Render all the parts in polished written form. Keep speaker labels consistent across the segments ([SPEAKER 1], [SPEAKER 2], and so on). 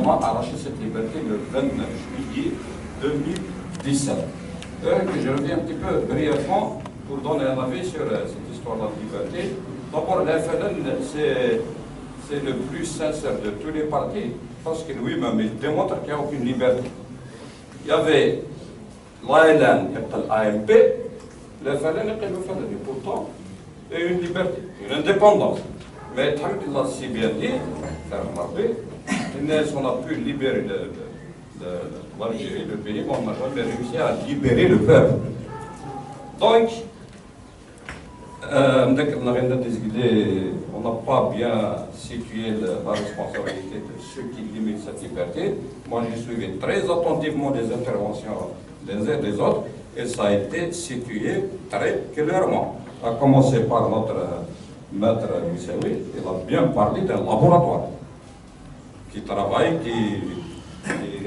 [SPEAKER 1] gouvernement a arraché cette liberté le 29 juillet 2017. Que je reviens un petit peu brièvement pour donner un avis sur cette histoire de la liberté. D'abord, la FLN, c'est le plus sincère de tous les partis, parce que lui-même, il démontre qu'il n'y a aucune liberté. Il y avait l'ALN et l'AMP, la FLN et le FLN, et pourtant, il y a une liberté, une indépendance. Mais il a si bien dit, faire remarquer, on a pu libérer l'Algérie, le pays, mais on n'a jamais réussi à libérer le peuple. Donc, on n'a pas bien situé la responsabilité de ceux qui limitent cette liberté. Moi, j'ai suivi très attentivement les interventions des uns et des autres, et ça a été situé très clairement. À commencer par notre maître Moussaoui, il a bien parlé d'un laboratoire qui travaille, qui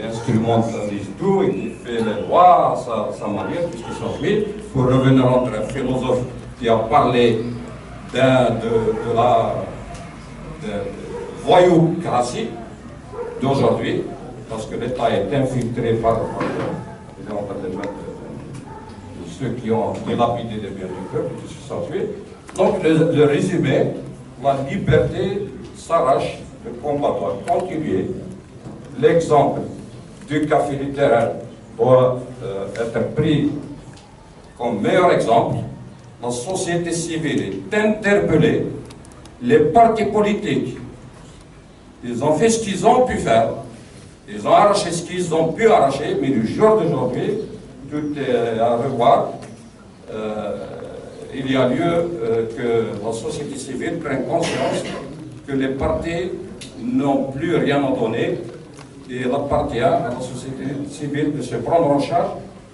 [SPEAKER 1] instrumentalise tout, et qui fait les lois à sa manière, puisqu'il s'ensuit. Pour revenir à notre philosophe qui a parlé de la voyoucratie d'aujourd'hui, parce que l'État est infiltré par ceux qui ont dilapidé les biens du peuple, qui se s'ensuit. Donc le résumé, la liberté s'arrache, le combat doit continuer. L'exemple du café littéraire doit être pris comme meilleur exemple. La société civile est interpellée, les partis politiques, ils ont fait ce qu'ils ont pu faire, ils ont arraché ce qu'ils ont pu arracher, mais le jour d'aujourd'hui, tout est à revoir. Il y a lieu que la société civile prenne conscience que les partis n'ont plus rien à donner, et il appartient à la société civile de se prendre en charge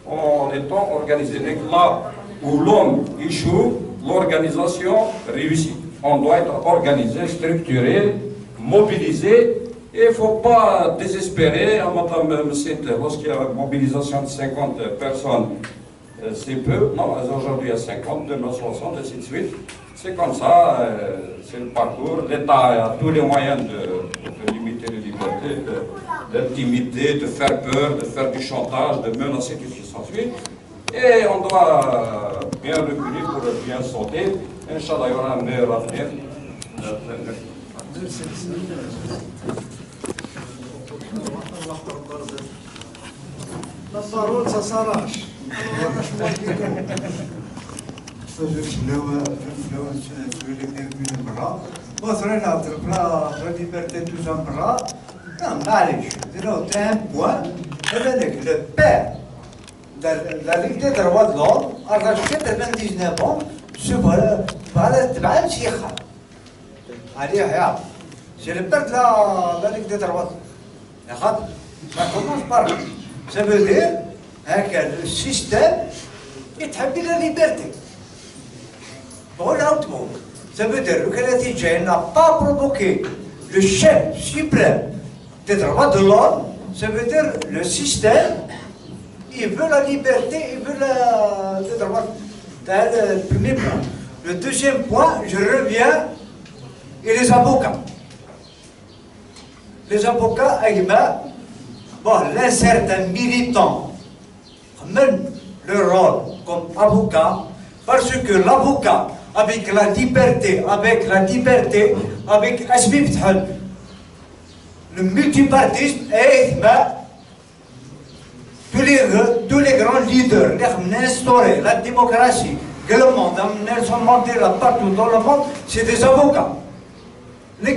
[SPEAKER 1] en étant organisée. Là où l'homme échoue, l'organisation réussit. On doit être organisé, structuré, mobilisé, et il ne faut pas désespérer. Madame cite, lorsqu'il y a une mobilisation de 50 personnes, c'est peu. Non, aujourd'hui il y a 50, demain 60, ainsi de suite. C'est comme ça, c'est le parcours. L'État a tous les moyens de limiter les libertés, d'intimider, de faire peur, de faire du chantage, de menacer tout ce qui s'ensuit. Et on doit bien reculer pour bien sauter. Inch'Allah, il y aura un meilleur avenir.
[SPEAKER 2] La parole, ça s'arrache. Le père de la Ligue des droits de l'homme a rajouté 99 ans sur le Chikha. C'est le père de la Ligue des droits de l'homme. Ça commence par là. Ça veut dire que le système établit la liberté. Ça veut dire que la TJ n'a pas provoqué le chef suprême des droits de l'homme. Ça veut dire le système, il veut la liberté, il veut les droits. C'est le premier point. Le deuxième point, je reviens, et les avocats. Les avocats, l'incertain militant mène le rôle comme avocat, parce que l'avocat, avec la liberté, avec le multipartisme, et tous les grands leaders qui ont instauré la démocratie, que le monde, Nelson Mandela partout dans le monde, c'est des avocats. Les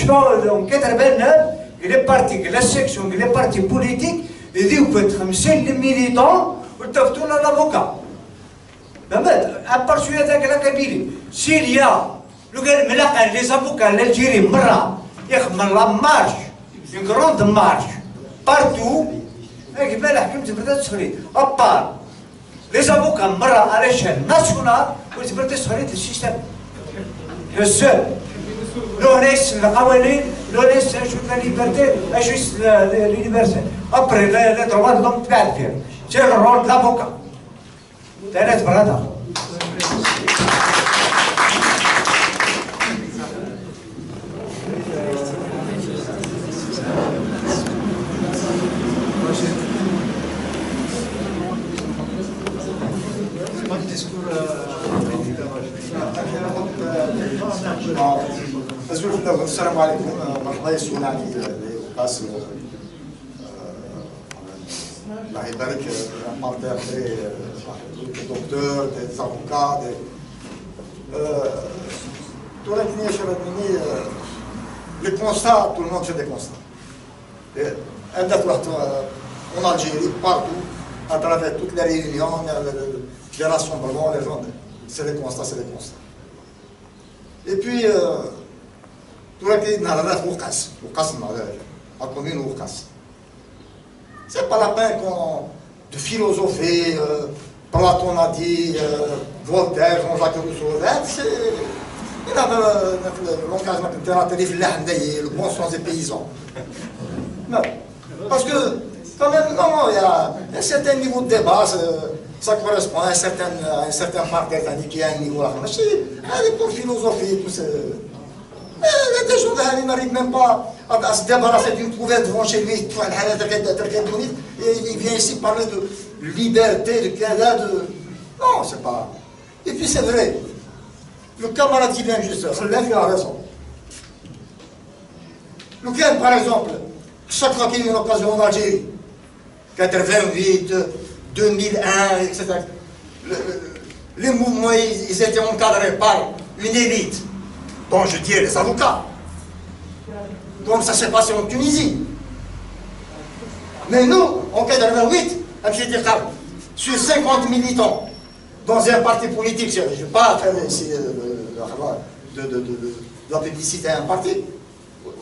[SPEAKER 2] en 89, il est parti, la section, les partis politiques, il dit, vous faites comme c'est les militants, vous faites tout l'avocat. À part celui de la Kabylie, s'il y a les avocats, l'Algérie, ils font la marche, une grande marche, partout, à part les avocats à l'échelle nationale, vous devez le système. Le seul. L'honnête, le Kawali, l'honnête, c'est juste la liberté, c'est juste l'universel. Après, les droits de l'homme, c'est le rôle de l'avocat. C'est vrai.
[SPEAKER 3] السلام عليكم. مرحبا يسولنا علي قاسم الله يبارك مارتير des docteurs, des avocats, les constats, tout le monde fait des constats. En Algérie, partout, à travers toutes les réunions, les rassemblements, les gens, c'est des constats, c'est des constats. Et puis, tout le monde la commune Oukas. C'est pas la peine de philosopher, Platon a dit, Voltaire, Jean-Jacques Rousseau, il a l'engagement de le bon sens des paysans. Non. Parce que, quand même, non, il y a un certain niveau de débat, ça correspond à un certain marque qui a un niveau là. Mais c'est pour philosopher, tout ça. Il y a des gens qui n'arrivent même pas à se débarrasser d'une poubelle devant chez lui, et il vient ici parler de liberté, de Canada, de... Non, c'est pas... Et puis c'est vrai, le camarade qui vient juste, il a raison. Le Canada, par exemple, chaque fois qu'il y a une occasion en Algérie, 88, 2001, etc., les mouvements, ils étaient encadrés par une élite. Bon, je dirais les avocats, comme ça s'est passé en Tunisie. Mais nous, en 88, sur 50 militants, dans un parti politique, je ne vais pas faire ici de la publicité à un parti,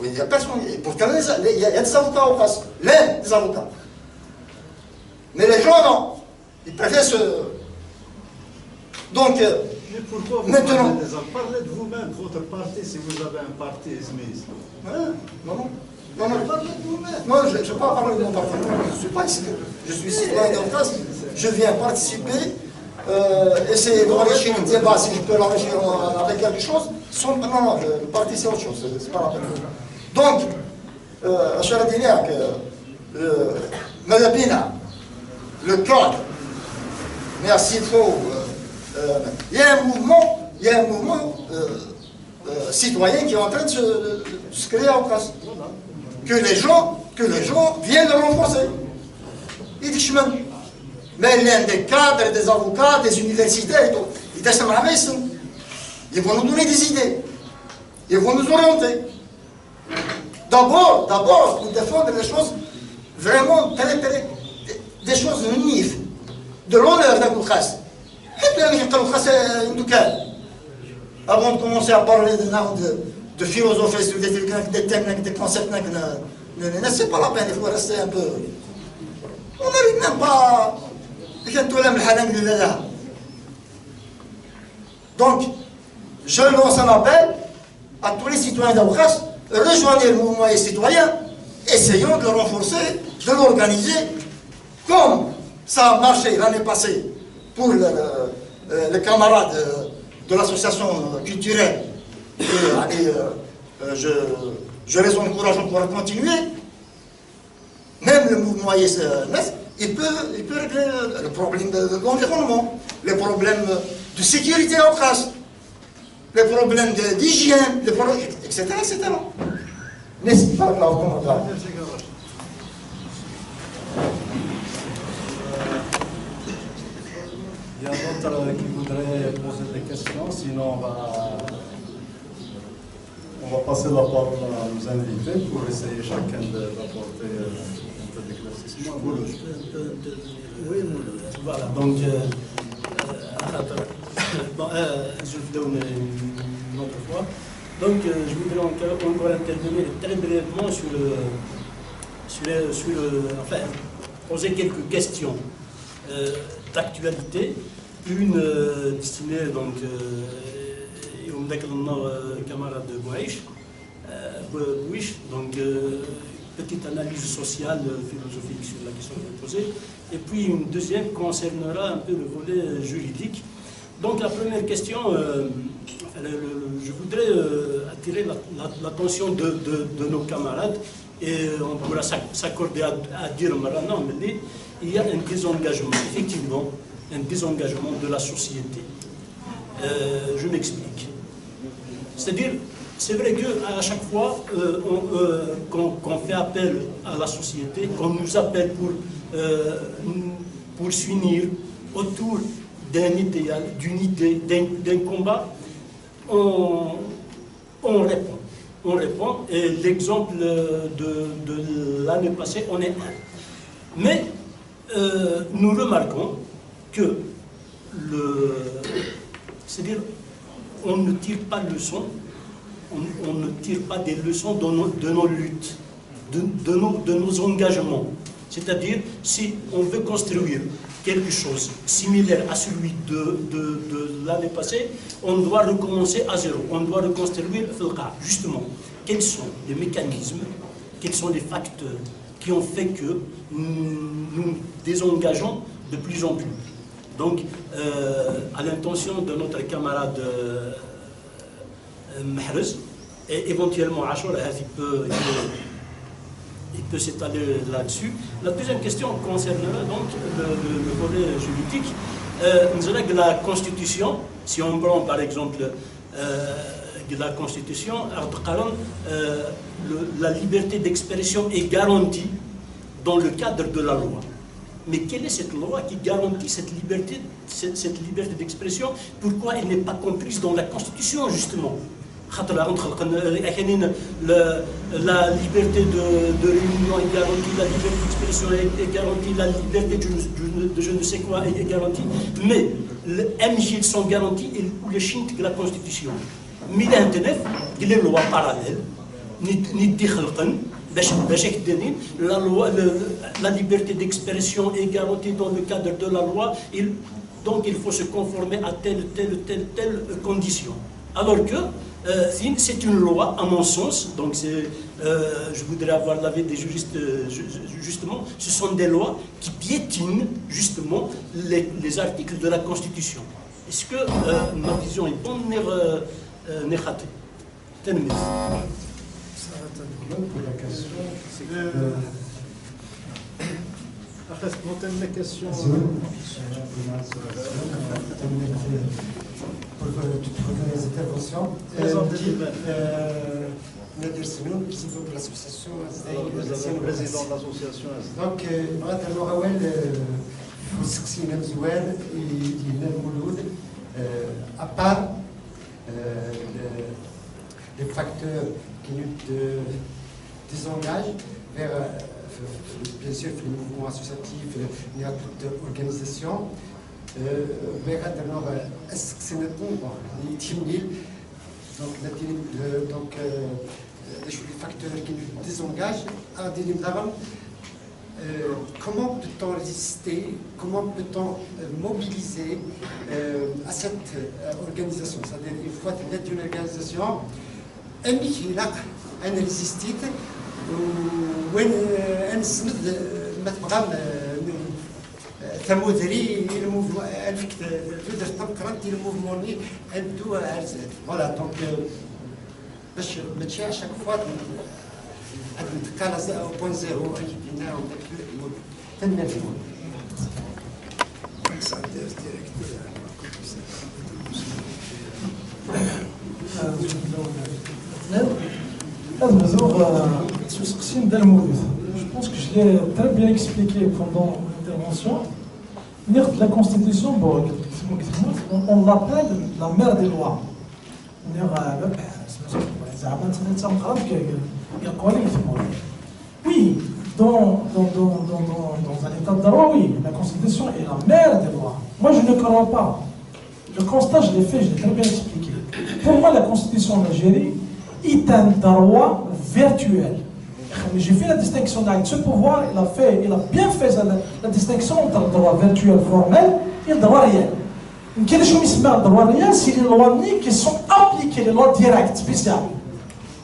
[SPEAKER 3] il n'y a personne. Pourtant, il y a des avocats au cas, l'un des avocats. Mais les gens, non. Ils préfèrent se... Donc,
[SPEAKER 4] mais pourquoi vous
[SPEAKER 3] maintenant...
[SPEAKER 4] Parlez de vous-même, de votre parti, si vous avez un parti Smith.
[SPEAKER 3] Non, parlez de vous-même. Non, je ne vais pas parler de mon parti. Je ne suis pas ici. Je suis citoyen d'Aucas. Je viens participer, essayer d'enrichir le débat, si je peux l'enrichir avec quelque chose. Non, le parti c'est autre chose, c'est pas la peine. Donc, Achara Diniak, Madabina, le cadre, merci trop. Il y a un mouvement citoyen qui est en train de se créer en place. Que les gens viennent le renforcer. Ils disent même, mais l'un des cadres, des avocats, des universitaires et tout, ils vont nous donner des idées. Ils vont nous orienter. D'abord, pour défendre les choses vraiment des choses uniques, de l'honneur d'un Koukhas. Avant de commencer à parler de philosophie, des thèmes, des concepts, c'est pas la peine, il faut rester un peu. On n'arrive même pas à... Donc, je lance un appel à tous les citoyens d'Aoukhas, rejoignez le mouvement des citoyens, essayons de le renforcer, de l'organiser, comme ça a marché l'année passée pour les camarades de l'association culturelle. Je les encourage encore à continuer. Même le mouvement ISNS, il peut régler le problème de l'environnement, les problèmes de sécurité en France, les problèmes d'hygiène, etc. Merci par là,
[SPEAKER 5] Il y a d'autres qui voudraient poser des questions, sinon on va passer la parole à nos invités pour essayer chacun d'apporter un peu d'éclaircissement.
[SPEAKER 6] Oui, voilà, donc je vous donne une autre fois. Donc je voudrais encore intervenir très brièvement enfin, poser quelques questions d'actualité. Une destinée donc camarade de Bouiche, donc petite analyse sociale, philosophique sur la question que vous posez, et puis une deuxième concernera un peu le volet juridique. Donc la première question, je voudrais attirer l'attention de nos camarades, et on pourra s'accorder à dire maintenant, mais il y a un désengagement, effectivement, un désengagement de la société. Je m'explique. C'est-à-dire, c'est vrai qu'à chaque fois qu'on fait appel à la société, qu'on nous appelle pour s'unir autour d'un idéal, d'une idée, d'un combat, on répond. On répond, et l'exemple de l'année passée, on est un. Mais nous remarquons que c'est-à-dire, on ne tire pas leçon, on ne tire pas des leçons de nos luttes, de nos engagements. C'est-à-dire, si on veut construire quelque chose similaire à celui de l'année passée, on doit recommencer à zéro, on doit reconstruire Filqa. Justement, quels sont les mécanismes, quels sont les facteurs qui ont fait que nous désengageons de plus en plus. Donc, à l'intention de notre camarade Mahrez, et éventuellement Achour, il peut s'étaler là-dessus. La deuxième question concernera donc le volet juridique. Nous avons que la Constitution, si on prend par exemple la Constitution, la liberté d'expression est garantie dans le cadre de la loi. Mais quelle est cette loi qui garantit cette liberté d'expression? Pourquoi elle n'est pas comprise dans la Constitution, justement? La liberté de réunion est garantie, la liberté d'expression est garantie, la liberté de je ne sais quoi est garantie, mais les MJ sont garantis ou les chines de la Constitution. Mais il y a les lois parallèles, la liberté d'expression est garantie dans le cadre de la loi, donc il faut se conformer à telle condition. Alors que c'est une loi, à mon sens, donc je voudrais avoir l'avis des juristes, justement, ce sont des lois qui piétinent justement les articles de la Constitution. Est-ce que ma vision est bonne ou ratée?
[SPEAKER 5] Pour la question, c'est
[SPEAKER 7] pour les interventions. Nadir Senoun, président de l'association.
[SPEAKER 4] Président de l'association.
[SPEAKER 7] Donc, Madame Rawel, Foussksina Mzouel et Dylan Mouloud, à part les facteurs qui nous désengagent vers, bien sûr, le mouvement associatif, il y a toute organisation. Est-ce que c'est maintenant donc les facteurs qui nous désengagent à des comment peut-on résister, comment peut-on mobiliser à cette organisation? C'est-à-dire il faut être une organisation أنا ريزيستيت وين نسند مثلا ثمودري الموفمون الفكت تقدر تنقرا ديال الموفمون ندو عرزات فوالا دونك باش ما تشاع شاك فوا نتقال 0.0 كيدينا تنرجمون
[SPEAKER 8] Je pense que je l'ai très bien expliqué pendant l'intervention. La Constitution, on l'appelle la mère des lois. Oui, dans un état de droit, oui, la Constitution est la mère des lois. Moi, je ne crois pas. Le constat, je l'ai fait, je l'ai très bien expliqué. Pour moi, la Constitution d'Algérie est un droit virtuel. J'ai fait la distinction avec ce pouvoir, il a bien fait la distinction entre le droit virtuel formel et le droit réel. Quel est le droit réel? C'est les lois qui sont appliquées, les lois directes, spéciales,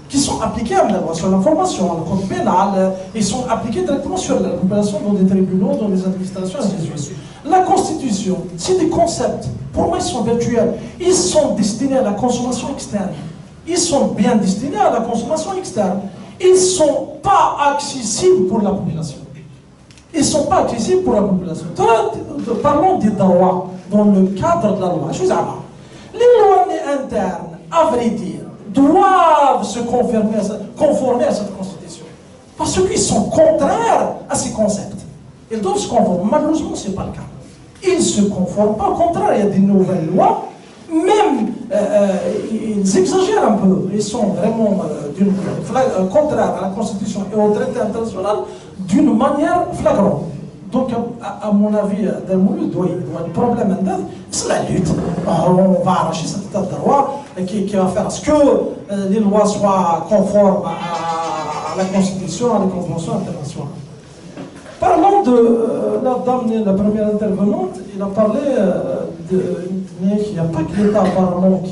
[SPEAKER 8] qui sont appliquées à la loi sur l'information, le code pénal, ils sont appliqués directement sur la population dans les tribunaux, dans les administrations, ainsi de suite. La Constitution, c'est des concepts, pour moi ils sont virtuels, ils sont destinés à la consommation externe. Ils sont bien destinés à la consommation externe. Ils ne sont pas accessibles pour la population. Ils ne sont pas accessibles pour la population. Parlons des droits dans le cadre de la loi. Les lois internes, à vrai dire, doivent se conformer à cette constitution. Parce qu'ils sont contraires à ces concepts. Ils doivent se conformer. Malheureusement, ce n'est pas le cas. Ils ne se conforment pas. Au contraire, il y a des nouvelles lois. Même, ils exagèrent un peu. Ils sont vraiment contraires à la Constitution et au traité international d'une manière flagrante. Donc, à mon avis, il doit y avoir un problème, c'est la lutte. On va arracher cet état de droit qui va faire ce que les lois soient conformes à la Constitution, à la Convention internationale. Parlons de la dame, la première intervenante, il a parlé qu'il n'y a pas que l'État apparemment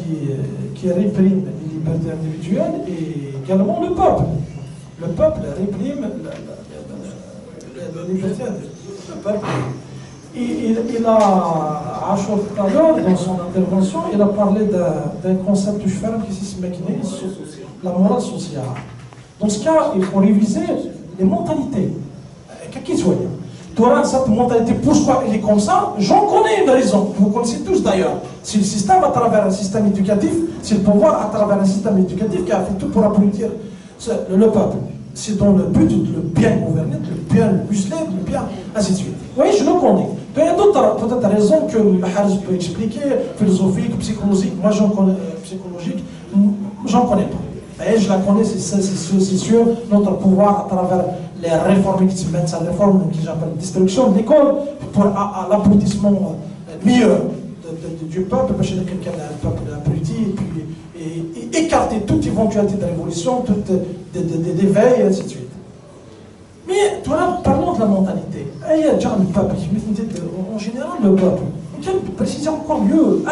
[SPEAKER 8] qui réprime les libertés individuelles, et également le peuple. Le peuple réprime les libertés individuelles. Le peuple. Il a, Achour tout à l'heure, dans son intervention, il a parlé d'un concept que je fais qui s'appelle la morale sociale. Dans ce cas, il faut réviser les mentalités. Qu'est-ce que tu vois, cette mentalité, pourquoi elle est comme ça? J'en connais une raison. Vous connaissez tous d'ailleurs. C'est le système à travers un système éducatif, c'est le pouvoir à travers un système éducatif qui a fait tout pour abrutir le peuple. C'est dans le but de le bien gouverner, de le bien museler, de le bien, ainsi de suite. Oui, je le connais. Il y a d'autres peut-être raisons que Mahrez peut expliquer, philosophiques, psychologiques. Moi, j'en connais, psychologique, j'en connais pas. Et je la connais, c'est sûr, notre pouvoir à travers les réformes qui se mettent, cette réforme que j'appelle destruction de l'école, pour à l'abrutissement meilleur du peuple, parce que quelqu'un un peuple abruti, et écarter toute éventualité de révolution, toute d'éveil, et ainsi de suite. Mais, toi, parlons de la mentalité. Il y a déjà le peuple, en général, le peuple. On peut préciser encore mieux,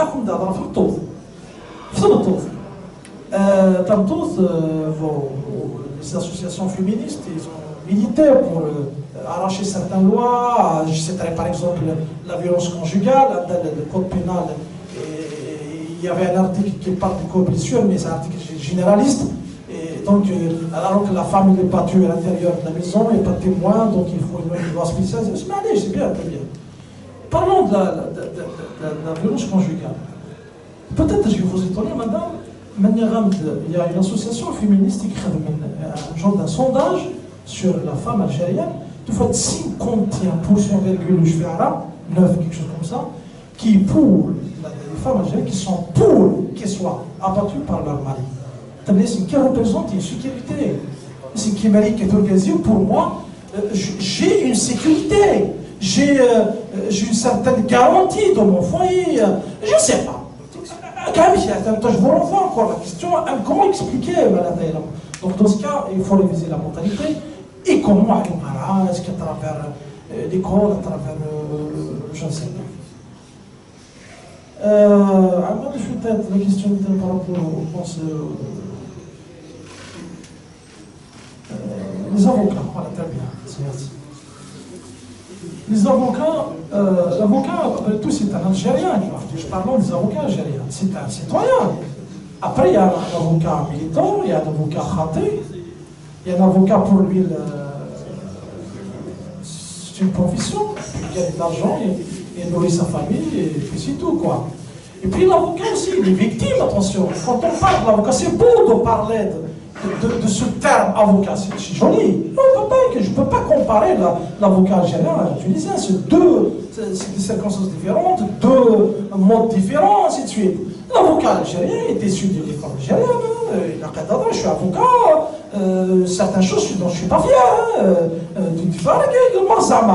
[SPEAKER 8] les associations féministes, ils ont milité pour arracher certaines lois. Je citerai par exemple la violence conjugale, le code pénal. Il y avait un article qui parle du cohabitation, mais c'est un article généraliste. Et donc, alors que la femme n'est pas tuée à l'intérieur de la maison, il n'y a pas de témoin, donc il faut une loi spéciale. Mais allez, c'est bien, très bien. Parlons de la violence conjugale. Peut-être je vais vous étonner, madame. Il y a une association féministe qui crée un genre d'un sondage sur la femme algérienne. De fois 51%, 9, quelque chose comme ça, qui pour les femmes algériennes qui sont pour qu'elles soient abattues par leur mari. C'est qui représente une sécurité. C'est qui mérite que pour moi, j'ai une sécurité, j'ai une certaine garantie dans mon foyer. Je ne sais pas. Je vous renvoie encore la question, comment expliquer Madame. Donc dans ce cas, il faut réviser la mentalité et comment est-ce qu'à travers l'école, à travers je ne sais pas. Peut-être la question par rapport les avocats, voilà, très bien, merci. Les avocats, l'avocat, tout c'est un Algérien, je parle des avocats algériens, c'est un citoyen. Après, il y a un avocat militant, il y a un avocat khaté, il y a un avocat pour lui, c'est une profession, il gagne de l'argent, il nourrit sa famille, et puis c'est tout, quoi. Et puis l'avocat aussi, les victimes, attention, quand on parle de l'avocat, c'est beau de parler de ce terme avocat, c'est joli. Je ne peux pas comparer l'avocat algérien à la tunisien, c'est des circonstances différentes, deux modes différents, ainsi de suite. L'avocat algérien est issu de l'école algérienne, je suis avocat, certaines choses dont je ne suis pas fier.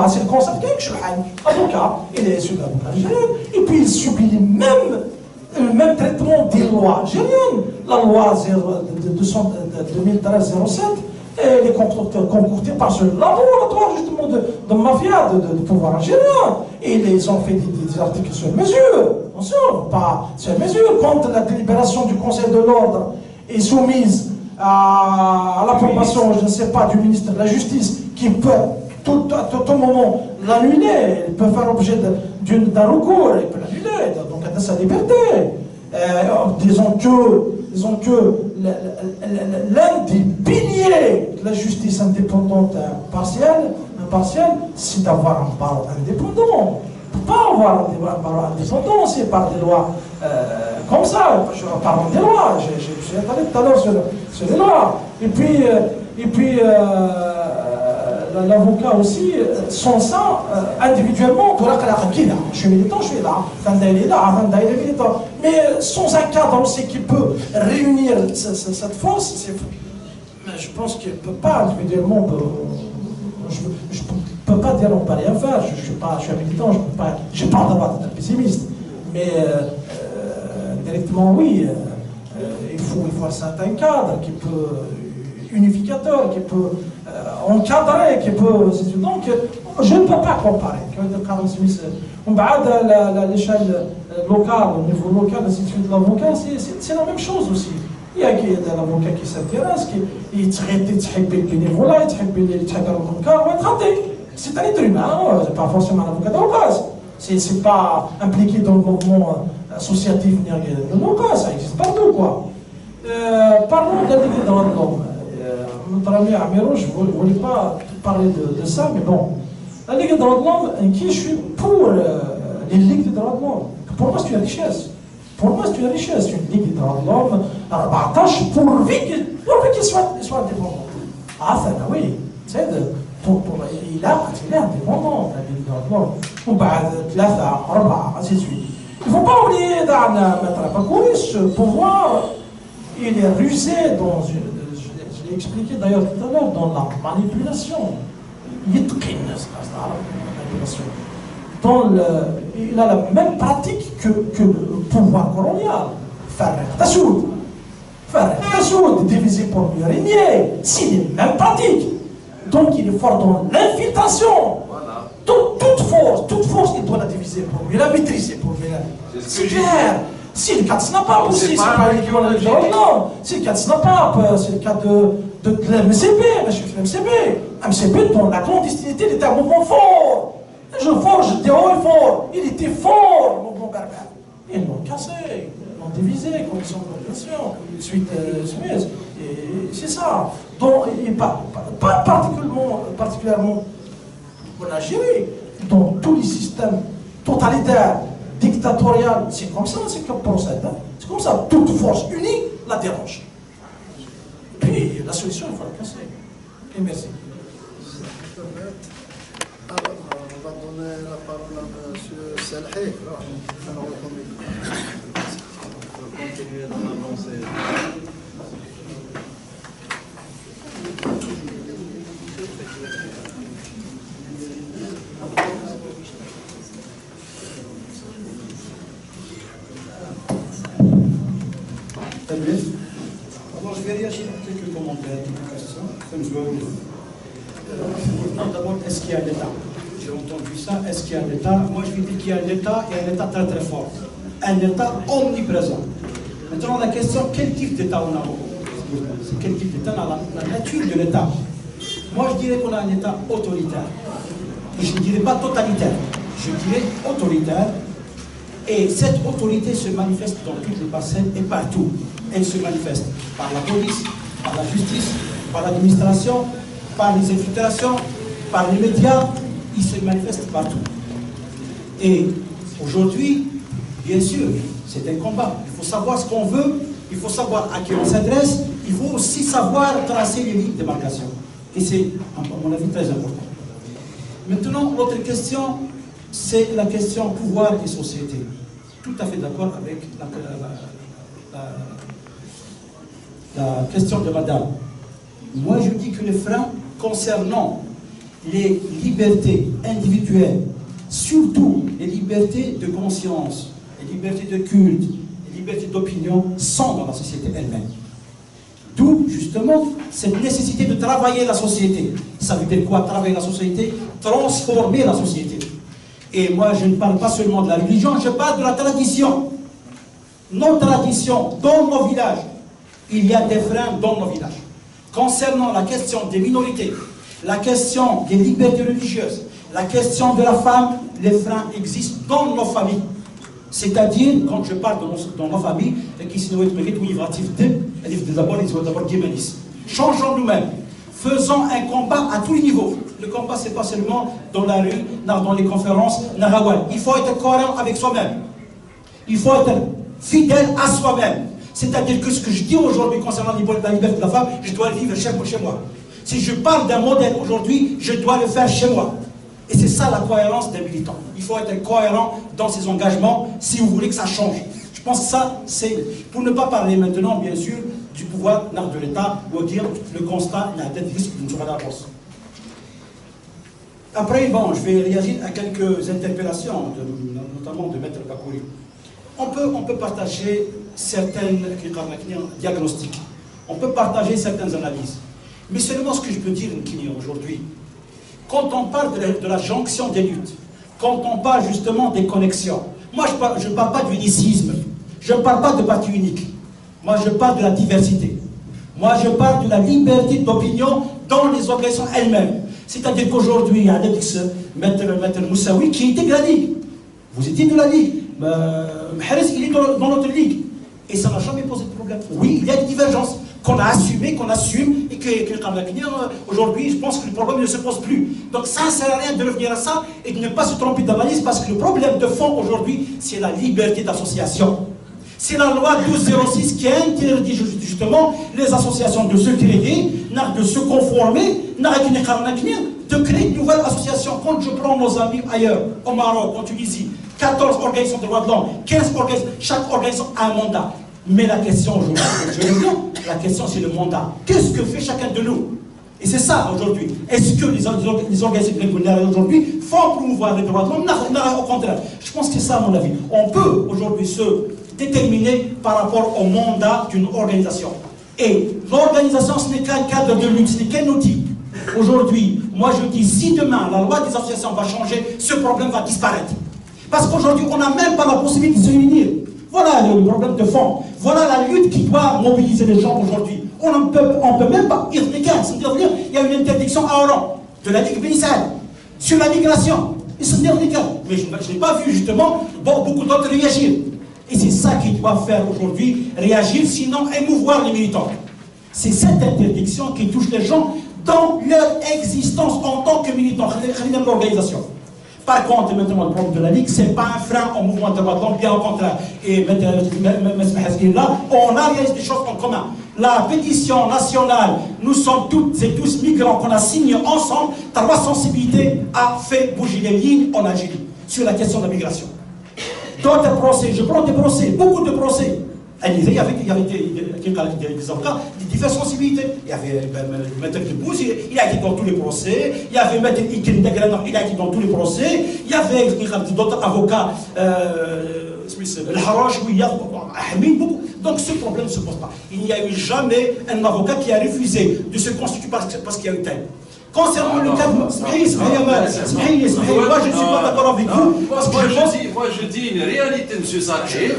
[SPEAKER 8] C'est le concept que je suis avocat, il est issu de l'avocat algérien, et puis il subit le même traitement des lois algériennes. La loi 2013-07, elle est concoctée par ce laboratoire justement de mafia, de pouvoir algérien. Et ils ont fait des articles sur mesure. Attention, pas sur mesure. Quand la délibération du Conseil de l'ordre est soumise à l'approbation, je ne sais pas, du ministre de la Justice, qui peut à tout moment l'annuler, il peut faire l'objet d'un recours, il peut l'annuler, donc il a sa liberté. Disons que l'un des piliers de la justice indépendante impartiale, c'est d'avoir un barreau indépendant. On ne peut pas avoir un barreau indépendant, c'est par des lois comme ça. Parlons des lois. J'ai parlé tout à l'heure sur les lois. Et puis l'avocat aussi, sans ça, individuellement, je suis militant, je suis là. Militant. Mais sans un cadre aussi qui peut réunir cette force, je pense qu'il ne peut pas individuellement. Je ne peux pas dire on ne peut rien faire. Je suis un militant, je n'ai pas le droit d'être pessimiste. Mais directement, oui, il faut un certain cadre qui peut unificateur, qui peut encadrer, qui peut. Donc, je ne peux pas comparer. On va à l'échelle locale, au niveau local, l'institut de l'avocat, c'est la même chose aussi. Il y a l'avocat qui s'intéresse, qui traite le bénévolat, il traite le cas, c'est un être humain, c'est pas forcément un avocat d'avocat. C'est pas impliqué dans le mouvement associatif de l'avocat, ça existe partout, quoi. Parlons de la Ligue des droits de l'homme. Notre ami Amiro, je ne voulais pas parler de ça, mais bon. La Ligue des droits de l'homme, qui je suis pour les Ligues des droits de l'homme. Pour moi, c'est une richesse. Pour moi, c'est une richesse. Une Ligue des droits de l'homme, pourvu qu'il soit indépendant. Ah, ça, oui. Il est indépendant, la Ligue des droits de l'homme. On va 3, 4, 6, 8. Il ne faut pas oublier Maître Bakouris, ce pouvoir, il est rusé dans une. Je l'ai expliqué d'ailleurs tout à l'heure, dans la manipulation. Il a la même pratique que le pouvoir colonial. Faire diviser pour mieux régner. C'est les mêmes pratiques. Donc il est fort dans l'infiltration. Toute force, il doit la diviser pour mieux la maîtriser, pour mieux la. C'est clair. Si le cas de Snapap aussi, c'est pas l'équivalent de non. Si le cas de Snapap, c'est le cas de l'MCP, MCP, dont la clandestinité était un mouvement fort. Je dis haut et fort. Il était fort, le mouvement berbère. Ils l'ont cassé, ils l'ont divisé, commission de population, suite Smith. C'est ça. Donc, pas particulièrement en Algérie, dans tous les systèmes totalitaires, dictatorial, c'est comme ça, c'est comme procède. Hein. C'est comme ça, toute force unie la dérange. Puis la solution, il faut la casser. Et merci.
[SPEAKER 4] Alors, on va donner la parole à M. Salhi. Alors, on va continuer dans l'avancée.
[SPEAKER 9] Alors, je vais réagir à quelques commentaires, quelques questions. D'abord, est-ce qu'il y a un État? J'ai entendu ça, est-ce qu'il y a un État? Moi, je vais dire qu'il y a un État et un État très très fort. Un État omniprésent. Maintenant, la question, quel type d'État on a? C'est quel type d'État? La nature de l'État. Moi, je dirais qu'on a un État autoritaire. Et je ne dirais pas totalitaire. Je dirais autoritaire. Et cette autorité se manifeste dans toutes les parcelles et partout. Elle se manifeste par la police, par la justice, par l'administration, par les infiltrations, par les médias. Il se manifeste partout. Et aujourd'hui, bien sûr, c'est un combat. Il faut savoir ce qu'on veut, il faut savoir à qui on s'adresse, il faut aussi savoir tracer les lignes de démarcation. Et c'est, à mon avis, très important. Maintenant, l'autre question, c'est la question pouvoir et société. Tout à fait d'accord avec la question de madame. Moi, je dis que les freins concernant les libertés individuelles, surtout les libertés de conscience, les libertés de culte, les libertés d'opinion, sont dans la société elle-même. D'où, justement, cette nécessité de travailler la société. Ça veut dire quoi, travailler la société? Transformer la société. Et moi, je ne parle pas seulement de la religion, je parle de la tradition. Nos traditions, dans nos villages, il y a des freins dans nos villages. Concernant la question des minorités, la question des libertés religieuses, la question de la femme, les freins existent dans nos familles. C'est-à-dire, quand je parle dans nos familles, changeons nous-mêmes. Faisons un combat à tous les niveaux. Le combat, ce n'est pas seulement dans la rue, dans les conférences, il faut être cohérent avec soi-même. Il faut être fidèle à soi-même. C'est-à-dire que ce que je dis aujourd'hui concernant la liberté de la femme, je dois le vivre chez moi. Si je parle d'un modèle aujourd'hui, je dois le faire chez moi. Et c'est ça la cohérence des militants. Il faut être cohérent dans ses engagements si vous voulez que ça change. Je pense que ça, c'est... Pour ne pas parler maintenant, bien sûr, du pouvoir de l'État, ou dire le constat, il y a peut-être risque d'une soirée d'avance. Après, bon, je vais réagir à quelques interpellations, notamment de Maître Bakouri. On peut partager certaines diagnostics, on peut partager certaines analyses. Mais seulement ce que je peux dire aujourd'hui, quand on parle de la jonction des luttes, quand on parle justement des connexions, moi je ne parle pas d'unicisme, je ne parle pas de parti unique, moi je parle de la diversité, moi je parle de la liberté d'opinion dans les organisations elles-mêmes. C'est-à-dire qu'aujourd'hui, il y a Maître Moussaoui qui était de la Ligue. Vous étiez de la Ligue. Mahrez, il est dans notre Ligue. Et ça n'a jamais posé de problème. Oui, il y a des divergences qu'on a assumées, qu'on assume, et que aujourd'hui, je pense que le problème ne se pose plus. Donc ça ne sert à rien de revenir à ça et de ne pas se tromper d'analyse, parce que le problème de fond aujourd'hui, c'est la liberté d'association. C'est la loi 1206 qui interdit justement les associations de se créer, de se conformer, de créer une nouvelle association. Quand je prends nos amis ailleurs, au Maroc, en Tunisie, 14 organisations de droits de l'homme, 15 organisations, chaque organisation a un mandat. Mais la question aujourd'hui, la question c'est le mandat. Qu'est-ce que fait chacun de nous? Et c'est ça aujourd'hui. Est-ce que les organisations régulières aujourd'hui font promouvoir les droits de l'homme? Non, au contraire. Je pense que c'est ça à mon avis. On peut aujourd'hui se déterminer par rapport au mandat d'une organisation. Et l'organisation, ce n'est qu'un cadre de lutte, ce n'est qu'un outil. Aujourd'hui, moi je dis, si demain la loi des associations va changer, ce problème va disparaître. Parce qu'aujourd'hui, on n'a même pas la possibilité de se réunir. Voilà le problème de fond. Voilà la lutte qui doit mobiliser les gens aujourd'hui. On ne peut même pas dire les gars, c'est-à-dire il y a une interdiction à Oran de la Ligue Bénissale sur la migration. Et c'est-à-dire les gars. Mais je n'ai pas vu justement beaucoup d'autres réagir. Et c'est ça qui doit faire aujourd'hui réagir, sinon émouvoir les militants. C'est cette interdiction qui touche les gens dans leur existence en tant que militants, l'organisation. Par contre, maintenant, le problème de la Ligue, ce n'est pas un frein au mouvement de droits de l'homme, bien au contraire. Et là, on a réalisé des choses en commun. La pétition nationale, nous sommes toutes et tous migrants qu'on a signé ensemble, trois sensibilités a fait bouger les lignes en Algérie sur la question de la migration. D'autres procès, je prends des procès, beaucoup de procès. Il y avait des avocats de diverses sensibilités. Il y avait le maître de Bouze, il a été dans tous les procès. Il y avait le maître Iken Dagranor, il a été dans tous les procès. Il y avait d'autres avocats, le Haroche, oui, il y a Ahmed, beaucoup. Donc ce problème ne se pose pas. Il n'y a eu jamais un avocat qui a refusé de se constituer parce qu'il y a eu tel. Concernant le cas de... Moi je ne suis pas d'accord avec vous.
[SPEAKER 10] Moi je dis une réalité, M. Saleh.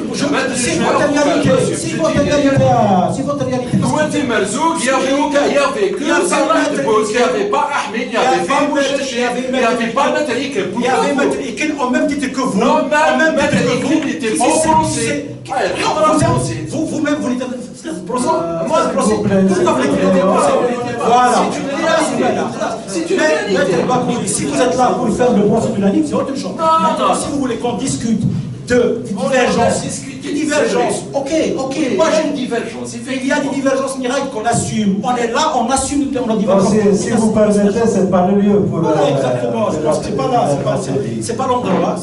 [SPEAKER 9] C'est votre réalité. C'est votre réalité.
[SPEAKER 10] Il n'y avait que Salah de Bouz, il n'y avait pas Ahmed, il n'y avait pas Bouchachi, il n'y avait pas Maître Iken.
[SPEAKER 9] Il y avait Maître Iken au même titre que vous.
[SPEAKER 10] Non, Maître Iken n'était pas au procès.
[SPEAKER 9] Vous-même, vous n'êtes pas au procès. Si vous êtes là pour faire le procès de la Ligue, c'est autre chose. Maintenant, si vous voulez qu'on discute de divergence, ok, moi j'ai une divergence. Il y a des divergences miracles qu'on assume. On est là, on assume nos divergences.
[SPEAKER 5] Si vous permettez, c'est pas le lieu pour...
[SPEAKER 9] Exactement, je pense que c'est pas là, c'est pas l'endroit,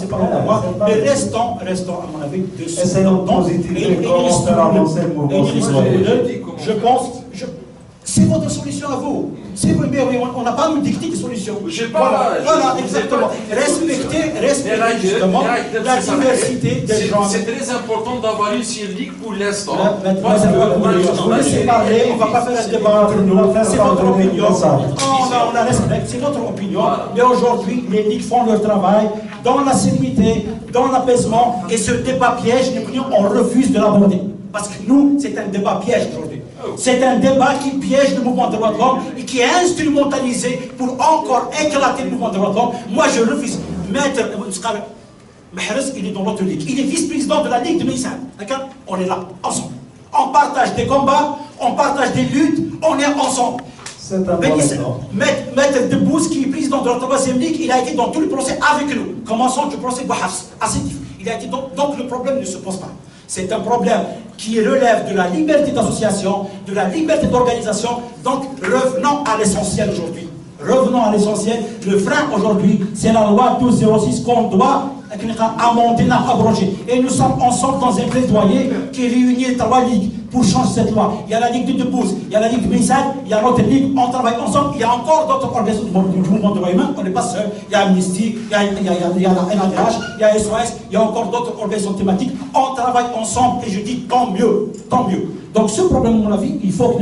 [SPEAKER 9] mais restons, à mon avis, de ce
[SPEAKER 5] essayons de positiver comment faire avancer le mouvement citoyen.
[SPEAKER 9] Je pense, c'est votre solution à vous. Mais on n'a pas à nous dicter des solutions. Voilà, exactement. Respecter justement la diversité des gens.
[SPEAKER 10] C'est très important d'avoir ici une ligue pour l'instant.
[SPEAKER 9] Vous laissez parler, on ne va pas faire un débat entre nous. C'est votre opinion. On la respecte, c'est votre opinion. Mais aujourd'hui, les ligues font leur travail dans la sérénité, dans l'apaisement. Et ce débat piège, on refuse de l'aborder. Parce que nous, c'est un débat piège aujourd'hui. C'est un débat qui piège le mouvement de droits de l'homme et qui est instrumentalisé pour encore éclater le mouvement de droits de l'homme. Moi, je refuse. Maître Mahrez, il est dans l'autre ligue. Il est vice-président de la Ligue de Ménissan. On est là, ensemble. On partage des combats, on partage des luttes, on est ensemble. Maître Debouze, qui est président de la 3e Ligue, il a été dans tous les procès avec nous. Commençons du procès Bouhafs, assez difficile. Il a été donc le problème ne se pose pas. C'est un problème qui relève de la liberté d'association, de la liberté d'organisation. Donc revenons à l'essentiel aujourd'hui. Revenons à l'essentiel. Le frein aujourd'hui, c'est la loi 1206 qu'on doit amender, abroger. Et nous sommes ensemble dans un plaidoyer qui réunit les trois ligues pour changer cette loi. Il y a la Ligue de Toulouse, il y a la Ligue de Brissade, il y a l'autre ligue, on travaille ensemble. Il y a encore d'autres organisations du mouvement de droits humains, on n'est pas seul. Il y a Amnesty, il y a la NADH, il y a SOS, il y a encore d'autres organisations thématiques. On travaille ensemble et je dis tant mieux, tant mieux. Donc ce problème, à mon avis, il faut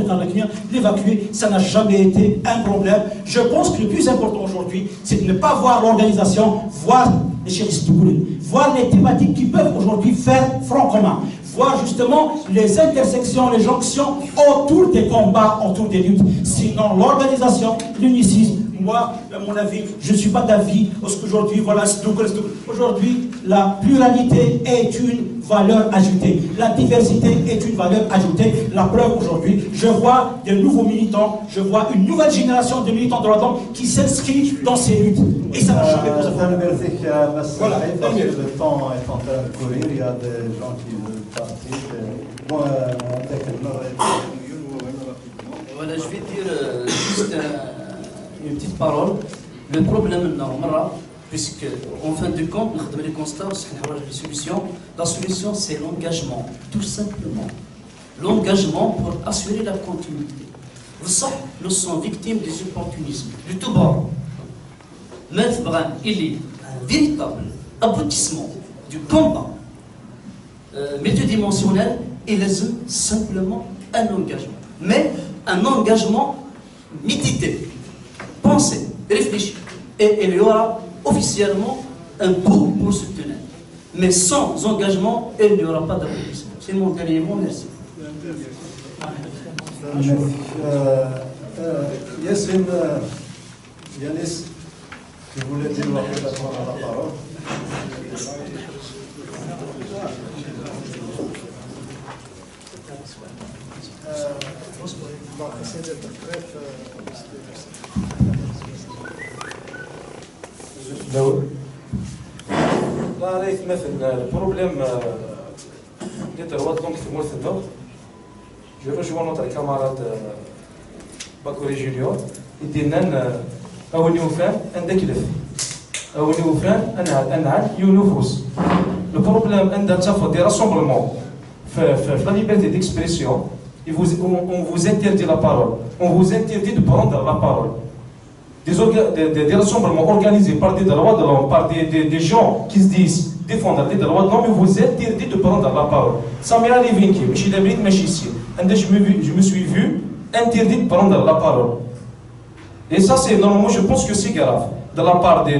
[SPEAKER 9] l'évacuer. Ça n'a jamais été un problème. Je pense que le plus important aujourd'hui, c'est de ne pas voir l'organisation, voir les chéristes voir les thématiques qui peuvent aujourd'hui faire front commun, voir justement les intersections, les jonctions autour des combats, autour des luttes. Sinon, l'organisation, l'unicisme, moi, à mon avis, je ne suis pas d'avis parce qu'aujourd'hui, voilà, aujourd'hui, la pluralité est une valeur ajoutée. La diversité est une valeur ajoutée. La preuve aujourd'hui, je vois de nouveaux militants, je vois une nouvelle génération de militants de droits de l'homme qui s'inscrivent dans ces luttes. Et ça n'a jamais posé problème.
[SPEAKER 5] Voilà, parce que le temps est en train de courir, il y a des gens qui veulent partir. Moi,
[SPEAKER 11] voilà, je vais dire juste une petite parole. Le problème, puisque en fin de compte, nous avons les constats, les solutions. La solution, c'est l'engagement, tout simplement. L'engagement pour assurer la continuité. Vous savez, nous sommes victimes des opportunismes, du tout bord. Maître Brun, il est un véritable aboutissement du combat multidimensionnel. Il est simplement un engagement. Mais un engagement médité, pensé, réfléchi. Et il y aura officiellement un bout pour se tenir. Mais sans engagement, il n'y aura pas d'aboutissement. C'est mon dernier mot, merci.
[SPEAKER 5] Yassine, Yanis, tu voulais dire la parole.
[SPEAKER 12] لا رأيت مثلا البروبليم ديال الرواد دونك في مول النور جو رجوان نوتر كاماراد باكوري جونيور يدينا أوني وفان عندك لف أوني وفان أنعل يونفوس البروبليم عندها تفضل دي راسومبلمون في لا ليبرتي ديكسبرسيون on vous interdit la parole, on vous interdit de prendre la parole. Des rassemblements organisés par des droits de l'homme, par des gens qui se disent défendre les droits de l'homme, vous interdit de prendre la parole. Samira Levinki, je me suis vu interdit de prendre la parole. Et ça, c'est normalement, je pense que c'est grave, de la part des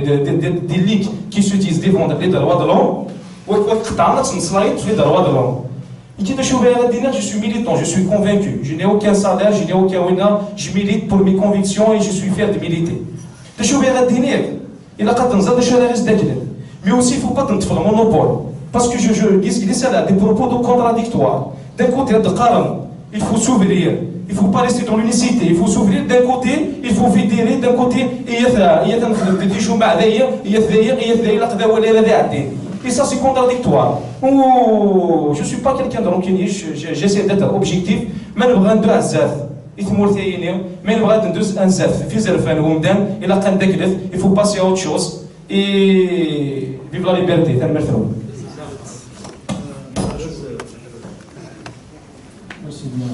[SPEAKER 12] ligues qui se disent défendre les droits de l'homme, les droits de l'homme. Je suis militant, je suis convaincu. Je n'ai aucun salaire, je n'ai aucun honneur, je milite pour mes convictions et je suis fier de militer. Mais aussi, il ne faut pas faire le monopole. Parce que je dis des propos contradictoires. D'un côté, il faut s'ouvrir, il ne faut pas rester dans l'unicité, il faut s'ouvrir. D'un côté, il faut fédérer, d'un côté, et ça, c'est contradictoire. Je ne suis pas quelqu'un de rancunier, j'essaie d'être objectif. Mais le brin de Azaf, il faut passer à autre chose. Et vive la liberté.
[SPEAKER 13] Merci bien.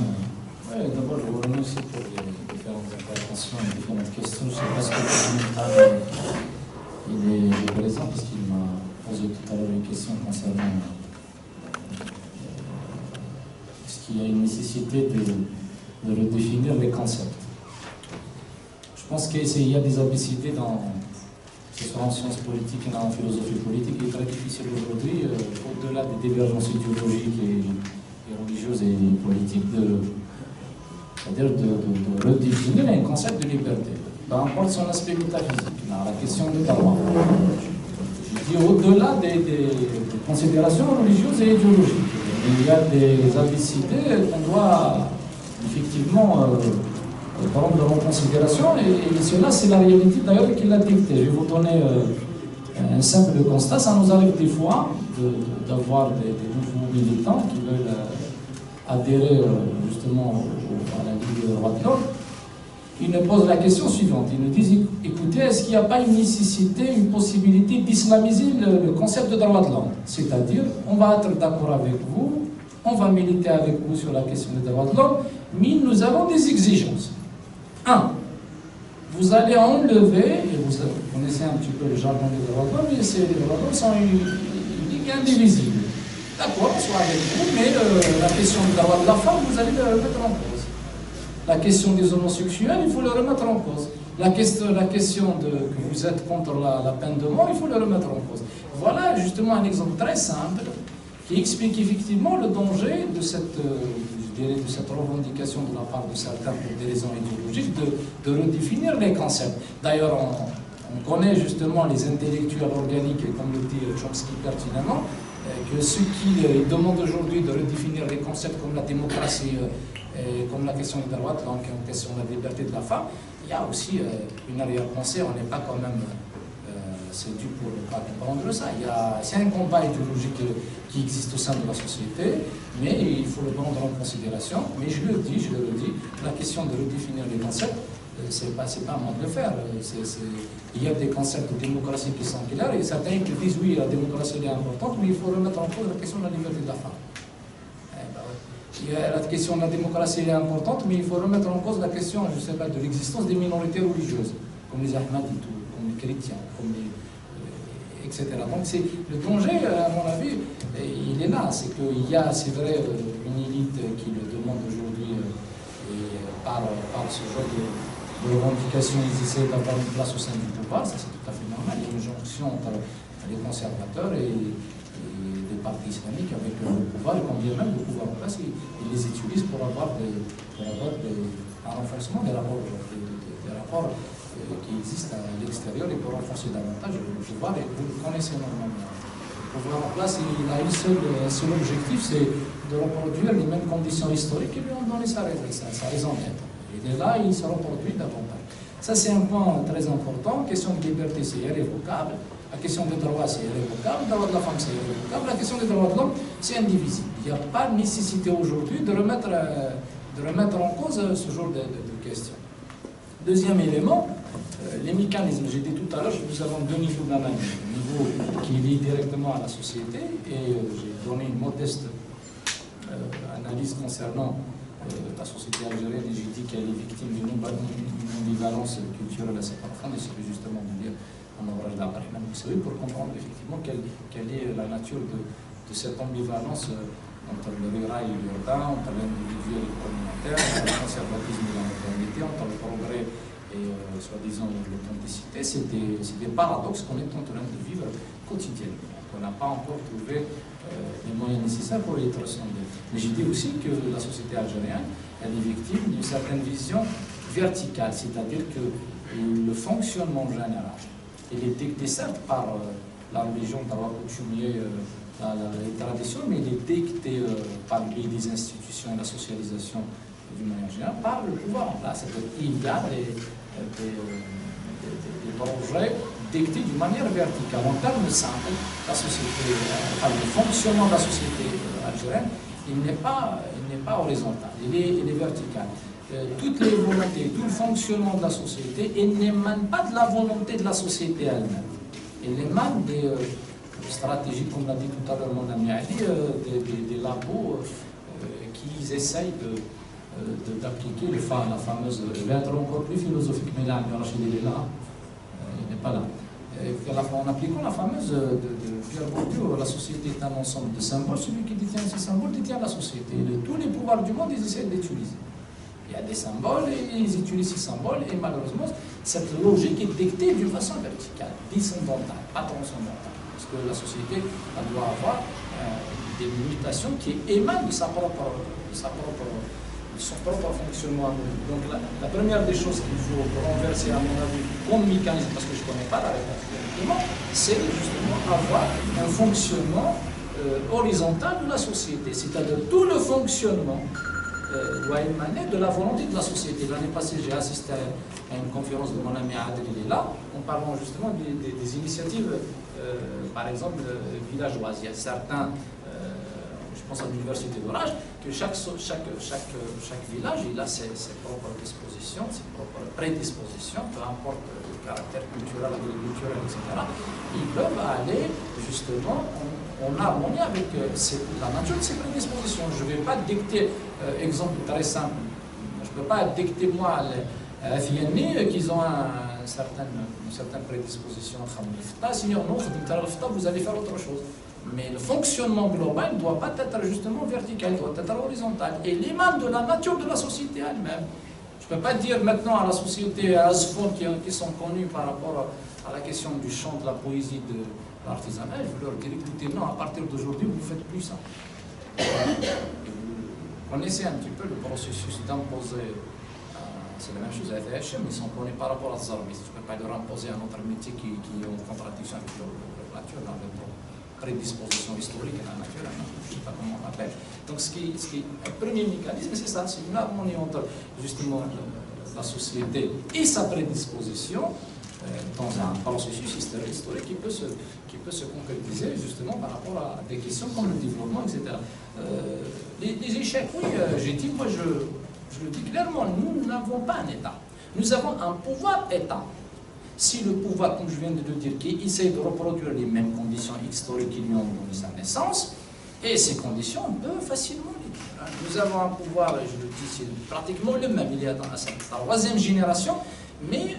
[SPEAKER 13] D'abord, je vous remercie pour les différentes interventions et les différentes questions. Je ne sais pas ce que il est présent parce qu'il m'a posé tout à l'heure une question concernant est-ce qu'il y a une nécessité de redéfinir les concepts. Je pense qu'il y a des abicités dans, que ce soit en sciences politiques et en philosophie politique. Il est très difficile aujourd'hui, au-delà des divergences idéologiques et religieuses et politiques, c'est-à-dire de redéfinir un concept de liberté. Peu importe son aspect métaphysique, la question des droits. Je dis au-delà des considérations religieuses et idéologiques. Il y a des abicités qu'on doit effectivement prendre en considération et cela c'est la réalité d'ailleurs qui l'a dicté. Je vais vous donner un simple constat. Ça nous arrive des fois d'avoir des nouveaux militants qui veulent adhérer justement à la Ligue des droits de l'homme. Ils nous posent la question suivante. Ils nous disent, écoutez, est-ce qu'il n'y a pas une nécessité, une possibilité d'islamiser le concept de droit de l'homme? C'est-à-dire, on va être d'accord avec vous, on va militer avec vous sur la question des droits de l'homme, mais nous avons des exigences. 1. Vous allez enlever, et vous connaissez un petit peu le jargon des droits de l'homme, mais les droits de l'homme sont uniques et indivisibles. D'accord, on soit avec vous, mais la question du droit de la femme, vous allez le remettre en cause. La question des homosexuels, il faut le remettre en cause. La question que vous êtes contre la peine de mort, il faut le remettre en cause. Voilà justement un exemple très simple qui explique effectivement le danger de cette revendication de la part de certains pour des raisons idéologiques de redéfinir les concepts. D'ailleurs, on connaît justement les intellectuels organiques, comme le dit Chomsky pertinemment, que ceux qui demandent aujourd'hui de redéfinir les concepts comme la démocratie, comme la question des droits de l'homme, comme la question de la liberté de la femme, il y a aussi une arrière-pensée. On n'est pas quand même séduit pour ne pas comprendre ça. C'est un combat idéologique qui existe au sein de la société, mais il faut le prendre en considération. Mais je le redis, la question de redéfinir les concepts, c'est pas à moi de le faire. Il y a des concepts de démocratie qui sont clairs, et certains qui disent oui, la démocratie est importante, mais il faut remettre en cause la question de la liberté de la femme. La question de la démocratie est importante, mais il faut remettre en cause la question, je sais pas, de l'existence des minorités religieuses, comme les Ahmadites, comme les chrétiens, comme les, etc. Donc le danger, à mon avis, il est là. C'est qu'il y a, c'est vrai, une élite qui le demande aujourd'hui, et par ce genre de revendications, ils essaient d'avoir une place au sein du pouvoir, ça c'est tout à fait normal. Il y a une jonction entre les conservateurs et les partis islamiques avec le pouvoir, et quand bien même le pouvoir en place, ils les utilisent pour avoir un renforcement des rapports qui existent à l'extérieur et pour renforcer davantage le pouvoir, et vous le connaissez normalement. Le pouvoir en place, il a un seul objectif, c'est de reproduire les mêmes conditions historiques qui lui ont donné sa raison d'être. Il est là, il se reproduit davantage. Ça, c'est un point très important. La question de liberté, c'est irrévocable. La question des droits, c'est irrévocable. Le droit de la femme, c'est irrévocable. La question des droits de l'homme, c'est indivisible. Il n'y a pas de nécessité aujourd'hui de remettre en cause ce genre de questions. Deuxième élément, les mécanismes. J'ai dit tout à l'heure, nous avons deux niveaux d'analyse. Un niveau qui est lié directement à la société, et j'ai donné une modeste analyse concernant la société algérienne, et j'ai dit qu'elle est victime d'une ambivalence culturelle assez profonde, et c'est justement de dire en ouvrage d'Abraham Moussaoui pour comprendre effectivement quelle est la nature de cette ambivalence entre le rural et l'urbain, entre l'individuel et le communautaire, entre le conservatisme et la modernité, entre le progrès et soi-disant l'authenticité. C'est des paradoxes qu'on est en train de vivre quotidiennement. On n'a pas encore trouvé les moyens nécessaires pour y être sondés. Mais je dis aussi que la société algérienne, elle est victime d'une certaine vision verticale, c'est-à-dire que le fonctionnement général, il est dicté certes par la religion, par la coutumier, les traditions, mais il est dicté par le biais des institutions et la socialisation d'une manière générale, par le pouvoir en place. Il y a des projets dictés d'une manière verticale. En termes simples, la société, le fonctionnement de la société algérienne, il n'est pas horizontal, il est vertical. Toutes les volontés, tout le fonctionnement de la société, il n'émane pas de la volonté de la société elle-même. Il émane des stratégies, comme l'a dit tout à l'heure mon ami Ali, des labos qui essayent d'appliquer la fameuse, je vais être encore plus philosophique, mais là, Rachid, il est là, il n'est pas là. En appliquant la fameuse de Pierre Bourdieu, la société est un ensemble de symboles, celui qui détient ces symboles détient la société. Tous les pouvoirs du monde, ils essaient de l'utiliser. Il y a des symboles et ils utilisent ces symboles, et malheureusement, cette logique est dictée d'une façon verticale, descendantale, pas transcendantale. Parce que la société, elle doit avoir des mutations qui émanent de son propre fonctionnement. Donc la première des choses qu'il faut renverser, à mon avis, comme mécanisme, parce que je ne connais pas la réponse directement, c'est justement avoir un fonctionnement horizontal de la société. C'est-à-dire tout le fonctionnement doit émaner de la volonté de la société. L'année passée, j'ai assisté à une conférence de mon ami Adel, il est là. On en parlant justement des initiatives, par exemple, villageoises. Il y a certains, je pense à l'université d'Orange, que chaque village il a ses propres dispositions, ses propres prédispositions, peu importe le caractère culturel, agriculturel, etc. Ils peuvent aller justement en harmonie avec la nature de ces prédispositions. Je ne vais pas dicter, exemple très simple, je ne peux pas dicter moi à Fienni qu'ils ont une certaine prédisposition à sinon non, vous allez faire autre chose. Mais le fonctionnement global ne doit pas être justement vertical, il doit être horizontal. Et l'imam de la nature de la société elle-même. Je ne peux pas dire maintenant à la société, à Asfon, qui sont connus par rapport à la question du chant, de la poésie, de l'artisanat, je veux leur dire, écoutez, non, à partir d'aujourd'hui, vous ne faites plus ça. Vous connaissez un petit peu le processus d'imposer, c'est la même chose à FHM, ils sont connus par rapport à Zarbis. Je ne peux pas leur imposer un autre métier qui est en contradiction avec leur nature, dans leur prédisposition historique et la nature, je ne sais pas comment on l'appelle. Donc le premier mécanisme, c'est ça, c'est une harmonie entre justement la société et sa prédisposition dans un processus historique qui peut se concrétiser justement par rapport à des questions comme le développement, etc. Les échecs, oui, j'ai dit, moi je le dis clairement, nous n'avons pas un État. Nous avons un pouvoir État. Si le pouvoir, comme je viens de le dire, qui essaie de reproduire les mêmes conditions historiques qui lui ont donné sa naissance, et ces conditions, on peut facilement les dire. Nous avons un pouvoir, je le dis, c'est pratiquement le même. Il y a dans la troisième génération, mais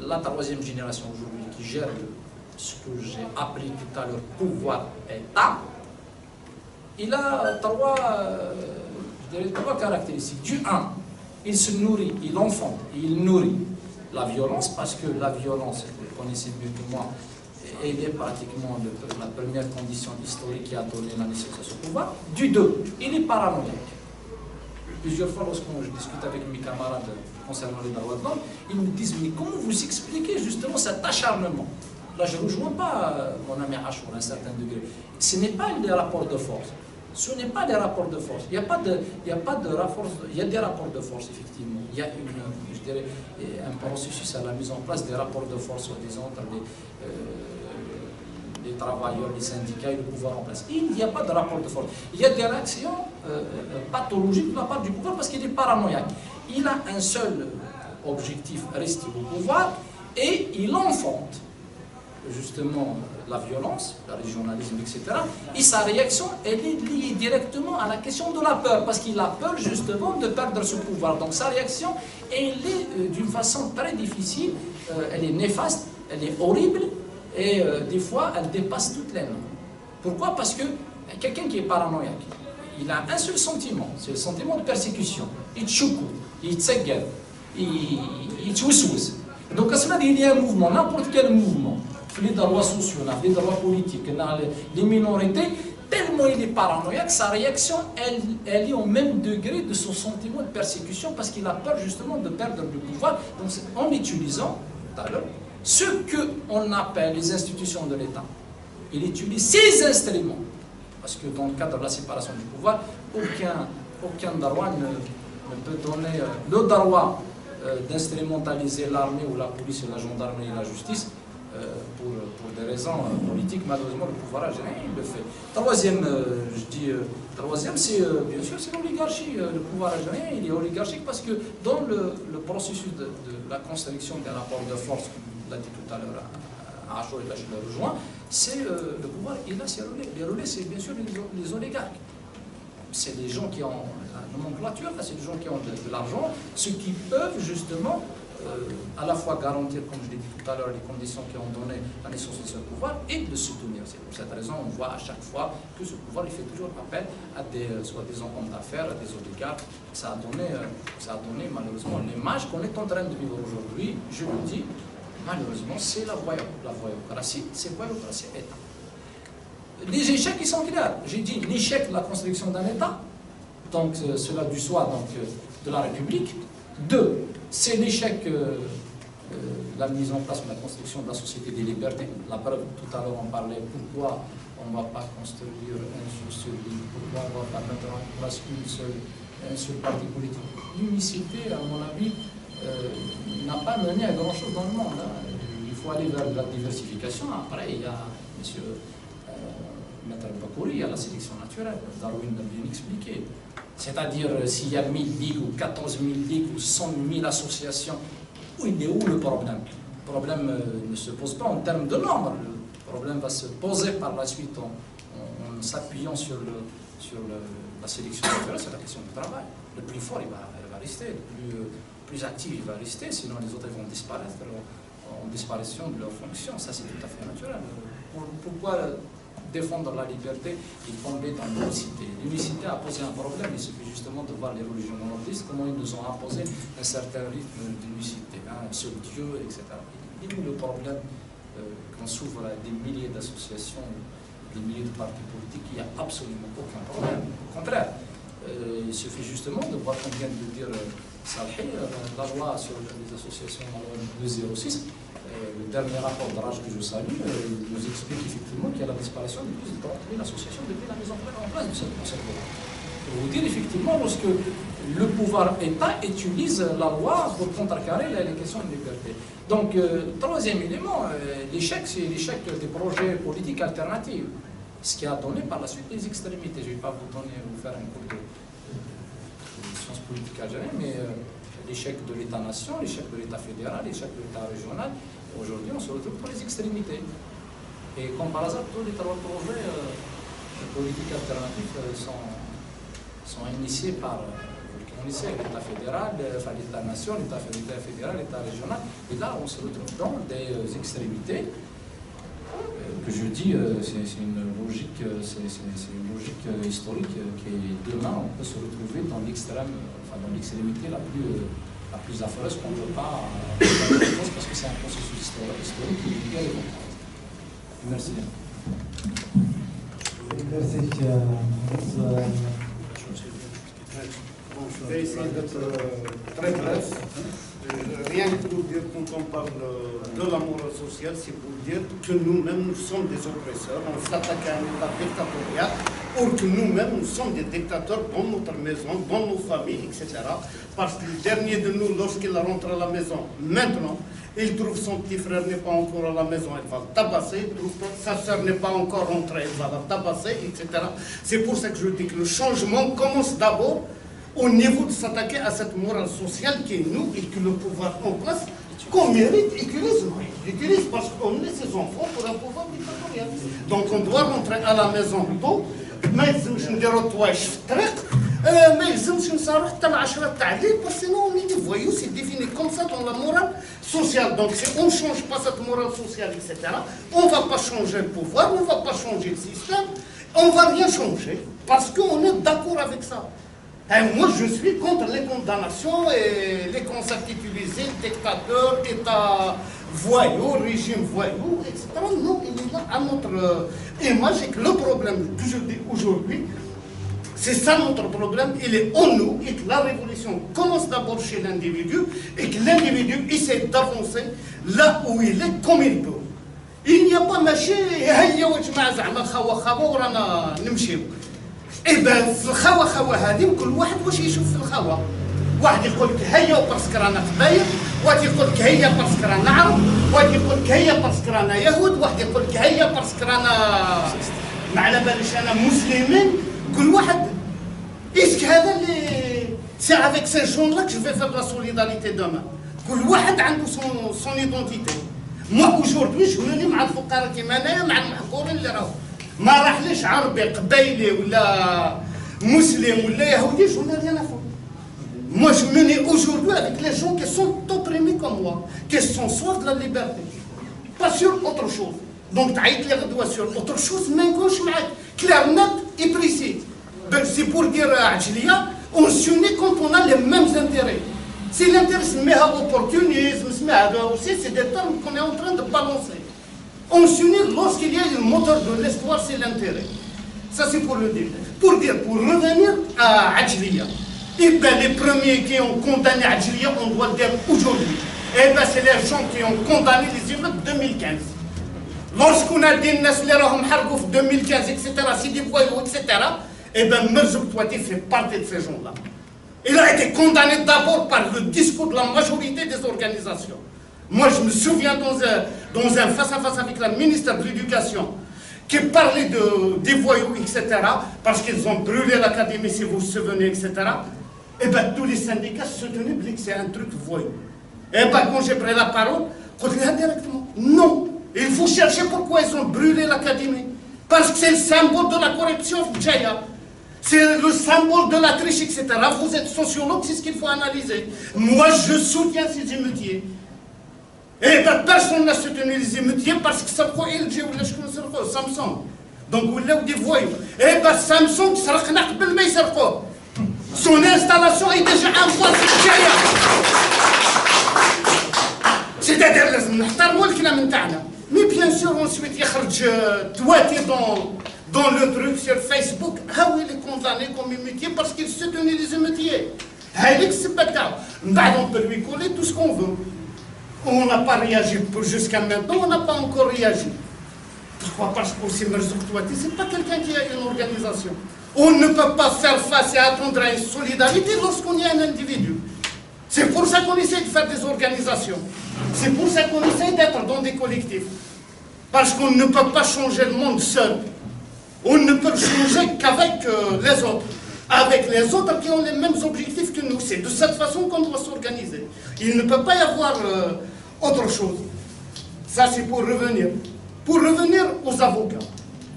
[SPEAKER 13] la troisième génération aujourd'hui qui gère ce que j'ai appelé tout à l'heure pouvoir État, il a trois caractéristiques. Du 1, il se nourrit, il enfante, il nourrit la violence, parce que la violence, vous connaissez mieux que moi, elle est pratiquement la première condition historique qui a donné la naissance à ce pouvoir. Du 2, il est paranoïaque. Plusieurs fois, lorsque je discute avec mes camarades concernant les droits de l'homme, ils me disent, mais comment vous expliquez justement cet acharnement? Là, je ne rejoins pas mon ami Achour à un certain degré. Ce n'est pas les rapports de force. Ce n'est pas les rapports de force. Il y a des rapports de force, effectivement. Il y a un processus à la mise en place des rapports de force, soi-disant, entre les travailleurs, les syndicats et le pouvoir en place. Il n'y a pas de rapport de force. Il y a des réactions pathologiques de la part du pouvoir parce qu'il est paranoïaque. Il a un seul objectif, rester au pouvoir, et il enfante justement la violence, le régionalisme, etc. Et sa réaction, elle est liée directement à la question de la peur, parce qu'il a peur justement de perdre ce pouvoir. Donc sa réaction, elle est d'une façon très difficile, elle est néfaste, elle est horrible, et des fois, elle dépasse toutes les normes. Pourquoi? Parce que quelqu'un qui est paranoïaque, il a un seul sentiment, c'est le sentiment de persécution. Il tchoukou, il tsegel, il tchoussous. Donc à cela, il y a un mouvement, n'importe quel mouvement, les droits sociaux, les droits politiques, les minorités, tellement il est paranoïaque, sa réaction, elle est au même degré de son sentiment de persécution parce qu'il a peur justement de perdre le pouvoir. Donc en utilisant, tout à l'heure, ce qu'on appelle les institutions de l'État, il utilise ces instruments. Parce que dans le cadre de la séparation du pouvoir, aucun droit ne peut donner le droit d'instrumentaliser l'armée ou la police, la gendarmerie et la justice pour des raisons politiques. Malheureusement, le pouvoir algérien, il le fait. Troisième, c'est bien sûr, c'est l'oligarchie. Le pouvoir algérien, il est oligarchique parce que dans le processus de la construction des rapports de force, comme l'a dit tout à l'heure à Achour, et là je le rejoins, c'est le pouvoir, il a ses relais. Les relais, c'est bien sûr les oligarques. C'est les gens qui ont la nomenclature, c'est les gens qui ont de l'argent, ceux qui peuvent justement à la fois garantir, comme je l'ai dit tout à l'heure, les conditions qui ont donné la naissance de ce pouvoir et de soutenir. C'est pour cette raison on voit à chaque fois que ce pouvoir il fait toujours appel à des soi-disant hommes d'affaires, à des oligarques. Ça a donné malheureusement l'image qu'on est en train de vivre aujourd'hui. Je le dis, malheureusement, c'est la voyocratie, c'est voyocratie État. Les échecs, ils sont clairs. J'ai dit l'échec de la construction d'un État, donc cela du soi de la République. 2, c'est l'échec de la mise en place de la construction de la société des libertés. La preuve, tout à l'heure on parlait pourquoi on ne va pas construire un seul livre, pourquoi on ne va pas mettre en place un seul parti politique. L'unicité, à mon avis, n'a pas mené à grand chose dans le monde. Il faut aller vers la diversification. Après, il y a M. Maître Bakouri, il y a la sélection naturelle. Darwin l'a bien expliqué. C'est-à-dire, s'il y a 1000 ligues ou 14 000 ligues ou 100 000 associations, il est où le problème? Le problème ne se pose pas en termes de nombre. Le problème va se poser par la suite en s'appuyant sur la sélection naturelle, c'est la question du travail. Le plus fort, il va rester. Le plus actif, il va rester. Sinon, les autres vont disparaître en disparition de leur fonction. Ça, c'est tout à fait naturel. Pourquoi défendre la liberté et tomber dans l'unicité? L'unicité a posé un problème. Il suffit justement de voir les religions monothéistes, comment ils nous ont imposé un certain rythme d'unicité, un seul Dieu, etc. Il est où le problème qu'on s'ouvre à des milliers d'associations, des milliers de partis politiques? Il n'y a absolument aucun problème. Au contraire, il suffit justement de voir, comme vient de le dire Salhi, la loi sur les associations, la loi 206, le dernier rapport de Raj que je salue, nous explique effectivement qu'il y a la disparition de plus de 30 000 associations depuis la mise en place de cette procédure. Pour vous dire effectivement, lorsque le pouvoir État utilise la loi pour contrecarrer les questions de liberté. Donc, troisième élément, l'échec, c'est l'échec des projets politiques alternatifs. Ce qui a donné par la suite les extrémités. Je ne vais pas vous faire un cours de sciences politiques algériennes, mais l'échec de l'État-nation, l'échec de l'État fédéral, l'échec de l'État régional. Aujourd'hui, on se retrouve pour les extrémités. Et comme par hasard, tous les trois projets politiques alternatifs sont initiés par l'État fédéral, enfin l'État-nation, l'État fédéral, l'État régional. Et là, on se retrouve dans des extrémités. Que je dis, c'est une logique historique qui demain on peut se retrouver dans l'extrême, enfin dans l'extrémité la plus affreuse qu'on ne peut pas parce que c'est un processus historique qui est bien évoqué. Merci.
[SPEAKER 4] Merci. Je vais essayer d'être très bref. Rien que pour dire, quand on parle de la morale sociale, c'est pour dire que nous-mêmes, nous sommes des oppresseurs. On s'attaque à un État dictatorial, or que nous-mêmes, nous sommes des dictateurs dans notre maison, dans nos familles, etc. Parce que le dernier de nous, lorsqu'il rentre à la maison, maintenant, il trouve son petit frère n'est pas encore à la maison, il va le tabasser, il trouve que sa soeur n'est pas encore rentrée, il va la tabasser, etc. C'est pour ça que je dis que le changement commence d'abord au niveau de s'attaquer à cette morale sociale qui est nous et que le pouvoir en place, qu'on mérite, utilise parce qu'on est ses enfants pour un pouvoir dictatorial. Donc on doit rentrer à la maison tôt, ما يلزمش نديرو طوايش في الطريق ما يلزمش نصاروا حتى ال10 تاع الليل parce que sinon on est des voyous, c'est défini comme ça dans la morale sociale. Donc si on ne change pas cette morale sociale, etc., on ne va pas changer le pouvoir, on ne va pas changer le système, on ne va rien changer parce qu'on est d'accord avec ça. Et moi, je suis contre les condamnations et les concepts utilisés, dictateur, État voyou, régime voyou, etc. Non, il est là à notre image et que le problème que je dis aujourd'hui, c'est ça notre problème, il est en nous et que la révolution commence d'abord chez l'individu et que l'individu essaie d'avancer là où il est comme il peut. Il n'y a pas ماشي هيا وجماعة زعما خوا ورانا نمشيو. إيه في الخوا هذه كل واحد واش يشوف في الخوا. واحد يقول لك هيا وباسكو رانا قبايل، واحد يقول لك هيا باسكو رانا عرب، واحد يقول لك هيا باسكو رانا يهود، واحد يقول لك هيا باسكو رانا ما على باليش انا مسلمين. كل واحد اسك هذا اللي سي افيك سي جون لا جو في فير لا سوليداريتي دومان. كل واحد عنده سون ايدونتيتي. موا اوجوردي جوني مع الفقراء كيما انايا مع المحقورين اللي راهو ما راحليش عربي قبايلي ولا مسلم ولا يهودي جوني ريان افون. Moi, je me mets aujourd'hui avec les gens qui sont opprimés comme moi, qui sont soif de la liberté, pas sur autre chose. Donc, tu as les sur autre chose, mais gauche, clair, net et précis. C'est pour dire à Adjilia, on s'unit quand on a les mêmes intérêts. Si l'intérêt se met à l'opportunisme, c'est des termes qu'on est en train de balancer. On s'unit lorsqu'il y a le moteur de l'espoir, c'est l'intérêt. Ça, c'est pour le dire. Pour revenir à Adjilia. Et bien, les premiers qui ont condamné Adjilia, on doit le dire aujourd'hui. Et bien, c'est les gens qui ont condamné les émeutes de 2015. Lorsqu'on a dit Nas les Raham Hargouf 2015, etc., Sidi Boyou, etc., et bien, Merzouk Touati fait partie de ces gens-là. Il a été condamné d'abord par le discours de la majorité des organisations. Moi, je me souviens dans un face-à-face avec la ministre de l'Éducation qui parlait des voyous, etc., parce qu'ils ont brûlé l'académie, si vous vous souvenez, etc. Et bien, tous les syndicats se tenaient que c'est un truc voyou. Et bien, quand j'ai pris la parole, je dis directement, non, il faut chercher pourquoi ils ont brûlé l'académie. Parce que c'est le symbole de la corruption, Djaya. C'est le symbole de la triche, etc. Vous êtes sociologue, c'est ce qu'il faut analyser. Moi, je soutiens ces émeutiers. Et bien, personne n'a soutenu les émeutiers parce que ça quoi LG ou Samsung. Donc, vous l'avez des voyous. Et bien, Samsung, son installation est déjà un point de Djaya. C'est-à-dire, mais bien sûr, ensuite, il y a dans le truc sur Facebook, ah oui, il est condamné comme émeutier parce qu'il se tenait les émeutiers. On peut lui coller tout ce qu'on veut. On n'a pas réagi jusqu'à maintenant, on n'a pas encore réagi. Pourquoi? Parce que ce n'est pas quelqu'un qui a une organisation. On ne peut pas faire face et attendre à une solidarité lorsqu'on y a un individu. C'est pour ça qu'on essaie de faire des organisations. C'est pour ça qu'on essaie d'être dans des collectifs. Parce qu'on ne peut pas changer le monde seul. On ne peut le changer qu'avec les autres. Avec les autres qui ont les mêmes objectifs que nous. C'est de cette façon qu'on doit s'organiser. Il ne peut pas y avoir autre chose. Ça, c'est pour revenir. Pour revenir aux avocats.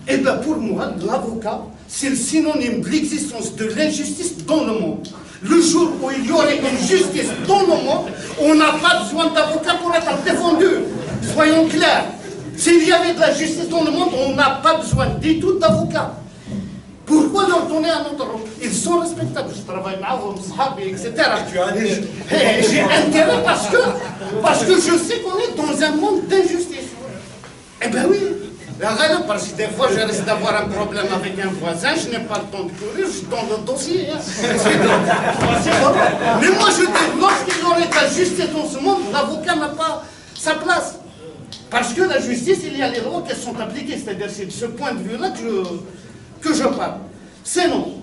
[SPEAKER 4] Eh bien, pour moi, l'avocat, c'est le synonyme de l'existence de l'injustice dans le monde. Le jour où il y aurait une justice dans le monde, on n'a pas besoin d'avocat pour être défendu. Soyons clairs. S'il y avait de la justice dans le monde, on n'a pas besoin du tout d'avocats. Pourquoi leur donner un autre rôle? Ils sont respectables. Je travaille avec eux, etc. J'ai intérêt parce que je sais qu'on est dans un monde d'injustice. Eh bien oui. Parce que des fois, je risque d'avoir un problème avec un voisin, je n'ai pas le temps de courir, je donne le dossier. Mais moi, je dis, lorsqu'il y aurait de la justice dans ce monde, l'avocat n'a pas sa place. Parce que la justice, il y a les lois qui sont appliquées. C'est-à-dire, c'est de ce point de vue-là que je parle. Sinon,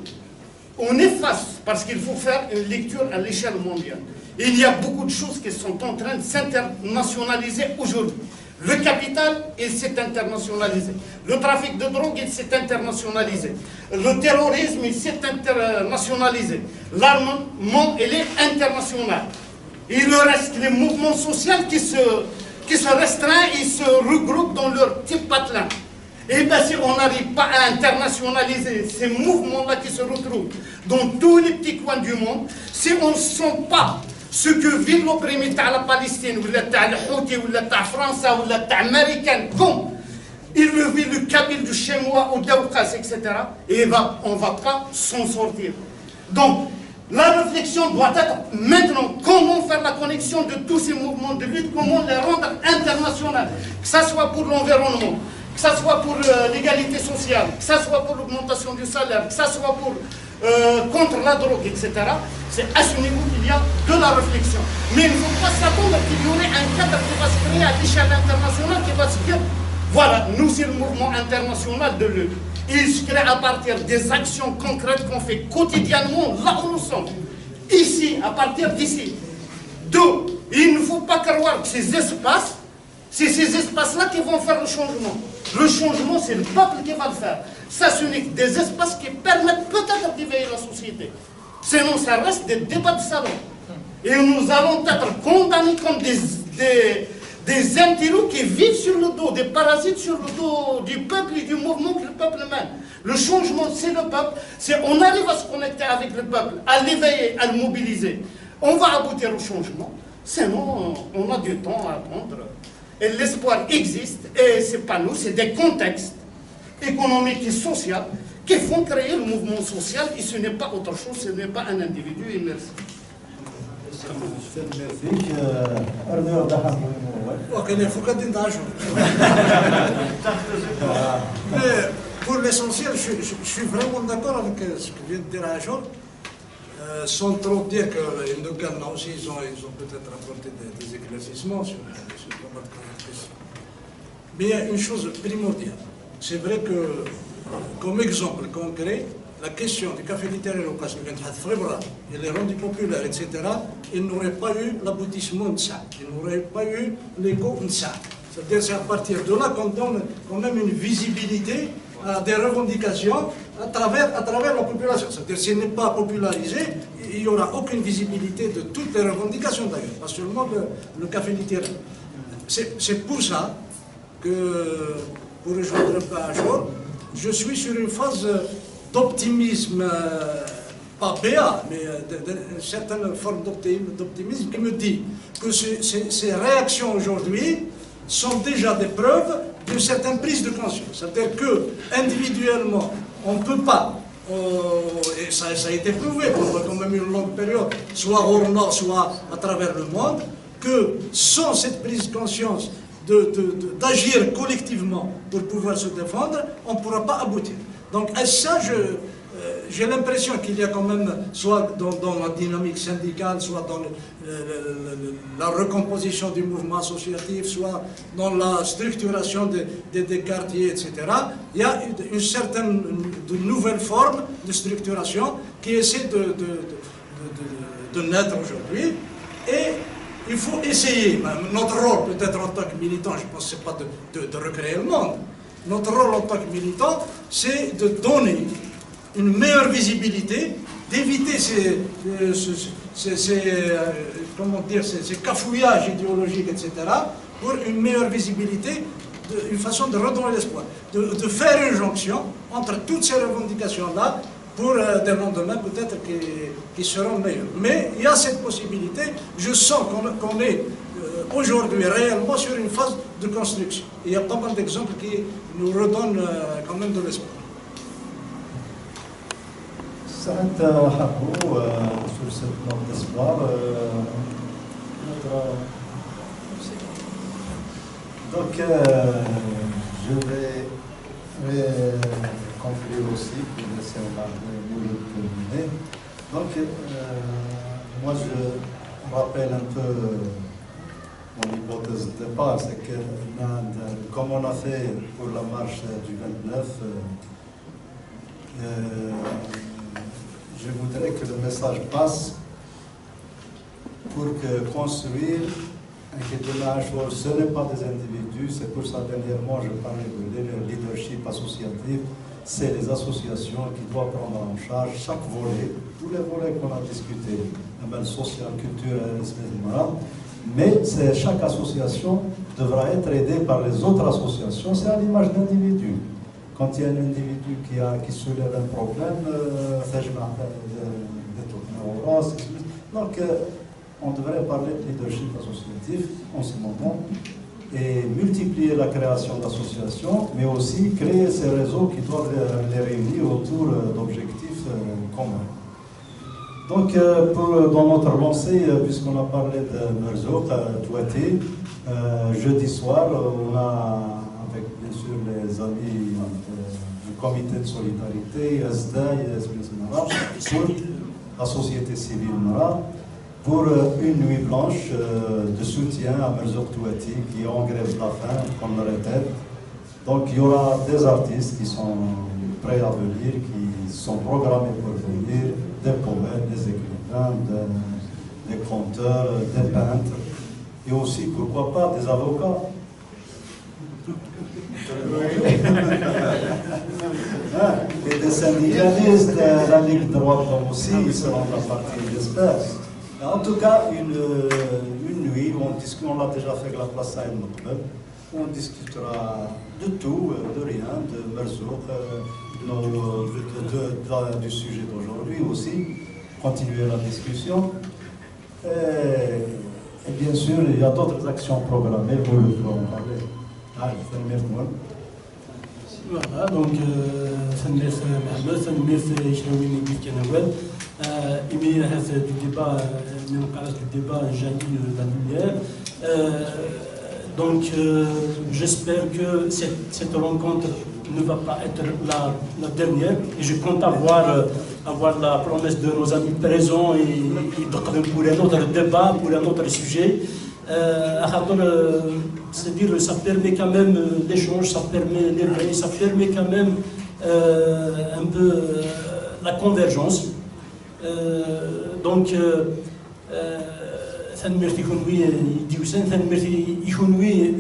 [SPEAKER 4] on est face, parce qu'il faut faire une lecture à l'échelle mondiale. Il y a beaucoup de choses qui sont en train de s'internationaliser aujourd'hui. Le capital, il s'est internationalisé. Le trafic de drogue, il s'est internationalisé. Le terrorisme, il s'est internationalisé. L'armement, il est international. Il reste les mouvements sociaux qui se restreignent et se regroupent dans leur petit patelin. Et bien, si on n'arrive pas à internationaliser ces mouvements-là qui se retrouvent dans tous les petits coins du monde, si on ne sent pas ce que vit l'opprimé de la Palestine, ou le Houthi, ou le France, ou l'Américain, comme il le vit le Kabyle, du Chémois, ou Daoukas, etc., et on ne va pas s'en sortir. Donc, la réflexion doit être maintenant comment faire la connexion de tous ces mouvements de lutte, comment les rendre internationaux, que ce soit pour l'environnement, que ce soit pour l'égalité sociale, que ce soit pour l'augmentation du salaire, que ce soit pour contre la drogue, etc. C'est à ce niveau qu'il y a de la réflexion. Mais il ne faut pas s'attendre qu'il y aurait un cadre qui va se créer à l'échelle internationale qui va se dire, voilà, nous c'est le mouvement international de lutte. Il se crée à partir des actions concrètes qu'on fait quotidiennement là où nous sommes. Ici, à partir d'ici. Deux, il ne faut pas croire que ces espaces, c'est ces espaces-là qui vont faire le changement. Le changement, c'est le peuple qui va le faire. Ça, ce n'est que des espaces qui permettent peut-être d'éveiller la société. Sinon, ça reste des débats de salon. Et nous allons être condamnés comme des intellos qui vivent sur le dos, des parasites sur le dos du peuple et du mouvement que le peuple mène. Le changement, c'est le peuple. On arrive à se connecter avec le peuple, à l'éveiller, à le mobiliser. On va aboutir au changement. Sinon, on a du temps à attendre. Et l'espoir existe, et ce n'est pas nous, c'est des contextes économiques et sociaux qui font créer le mouvement social, et ce n'est pas autre chose, ce n'est pas un individu, et merci.
[SPEAKER 14] Mais pour l'essentiel, je suis vraiment d'accord avec ce que vient de dire Ajol, sans trop dire que les Ndogan aussi, ils ont peut-être apporté des éclaircissements sur notre question. Mais il y a une chose primordiale. C'est vrai que, comme exemple concret, la question du café littéraire au Place et les rendus populaires, etc., il n'aurait pas eu l'aboutissement de ça. Il n'aurait pas eu l'écho de ça. C'est-à-dire que c'est à partir de là qu'on donne quand même une visibilité à des revendications à travers la population. C'est-à-dire que s'il n'est pas popularisé, il n'y aura aucune visibilité de toutes les revendications d'ailleurs, pas seulement le café littéraire. C'est pour ça que, pour rejoindre Pajor, je suis sur une phase d'optimisme, pas béat, mais d'une certaine forme d'optimisme qui me dit que ces réactions aujourd'hui sont déjà des preuves d'une certaine prise de conscience. C'est-à-dire que, individuellement, on ne peut pas, et ça a été prouvé pendant quand même une longue période, soit au nord, soit à travers le monde, que sans cette prise de conscience d'agir collectivement pour pouvoir se défendre, on ne pourra pas aboutir. Donc à ça, j'ai l'impression qu'il y a quand même, soit dans la dynamique syndicale, soit dans la recomposition du mouvement associatif, soit dans la structuration des quartiers, etc., il y a une certaine nouvelle forme de structuration qui essaie de naître aujourd'hui. Et il faut essayer, notre rôle peut-être en tant que militant, je pense que ce n'est pas de recréer le monde. Notre rôle en tant que militant, c'est de donner une meilleure visibilité, d'éviter ces cafouillages idéologiques, etc., pour une meilleure visibilité, une façon de redonner l'espoir, de faire une jonction entre toutes ces revendications-là pour des lendemains peut-être qui seront meilleurs. Mais il y a cette possibilité, je sens qu'on est aujourd'hui réellement sur une phase de construction. Et il y a pas mal d'exemples qui nous redonnent quand même de l'espoir.
[SPEAKER 5] سأنت حقه sur cette note d'espoir. Donc, je vais conclure aussi pour laisser nous le terminer. Donc, moi je rappelle un peu mon hypothèse de départ, c'est que comme on a fait pour la marche du 29, je voudrais que le message passe pour construire un démarche. Ce n'est pas des individus, c'est pour ça dernièrement je parlais de leadership associatif, c'est les associations qui doivent prendre en charge chaque volet, tous les volets qu'on a discutés, le social, culturel, etc. Mais chaque association devra être aidée par les autres associations, c'est à l'image d'individus. Quand il y a un individu qui soulève un problème, donc on devrait parler de leadership associatif en ce moment et multiplier la création d'associations, mais aussi créer ces réseaux qui doivent les réunir autour d'objectifs communs. Donc, dans notre lancée, puisqu'on a parlé de Merzouk, Touati, jeudi soir, on a, avec bien sûr les amis du comité de solidarité, SDA et pour la société civile Mara, pour une nuit blanche de soutien à Merzouk Touati, qui est en grève de la faim, comme le répète. Donc, il y aura des artistes qui sont prêts à venir, qui sont programmés pour venir, des poètes, des écrivains, des conteurs, des peintres, et aussi, pourquoi pas, des avocats. Et des syndicalistes, la Ligue droite aussi, ils seront la partie, j'espère. En tout cas, une nuit où on l'a déjà fait avec la place Saïd Moukbel, où on discutera de tout, de rien, de Merzouk, du sujet d'aujourd'hui aussi, continuer la discussion. Et bien sûr, il y a d'autres actions programmées, vous pouvez en parler.
[SPEAKER 6] Voilà, donc, Sanmef Mohamed, Sanmef Ishraoui Kenawel, Emile Haz du débat, du débat Jali la lumière. Donc, j'espère que cette rencontre ne va pas être la dernière. Et je compte avoir la promesse de nos amis présents et pour un autre débat, pour un autre sujet. C'est-à-dire, ça permet quand même l'échange, ça permet l'éveil, ça permet quand même un peu la convergence. Donc, ثنمرتي يكون وي يديوسن ثنمرتي يكون وي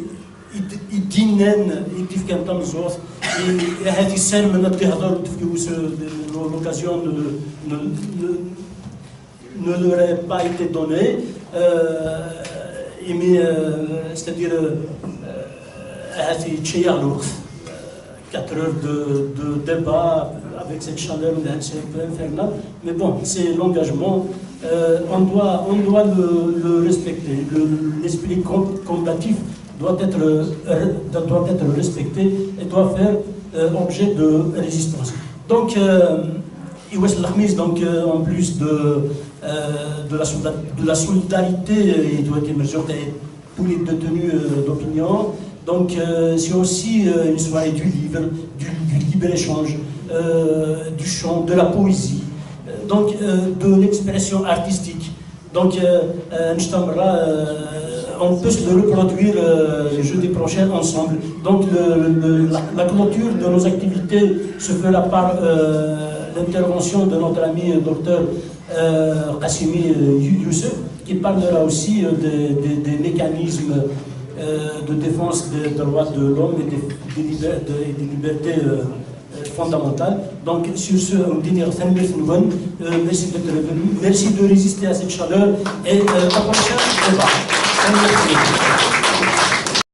[SPEAKER 6] يدينن يديف كان تمزوث هذه السنة من تهضر تفيوس l'occasion ne leur a pas été donnée mais c'est-à-dire هذه تشيع الوقت 4 heures de débat avec cette chaleur, c'est un peu infernal, mais bon, c'est l'engagement, on doit le respecter, l'esprit combatif doit être respecté et doit faire objet de résistance. Donc, en plus de la solidarité, il doit être émergente pour les détenus d'opinion. Donc, c'est aussi une soirée du livre, du libre-échange, du chant, de la poésie, donc de l'expression artistique. Donc, on peut se reproduire le jeudi prochain ensemble. Donc, la clôture de nos activités se fera par l'intervention de notre ami docteur Qassimi Youssef, qui parlera aussi des mécanismes de défense des droits de l'homme et des libertés fondamentales. Donc, sur ce, on dit merci d'être venu, merci de résister à cette chaleur et à la prochaine débat.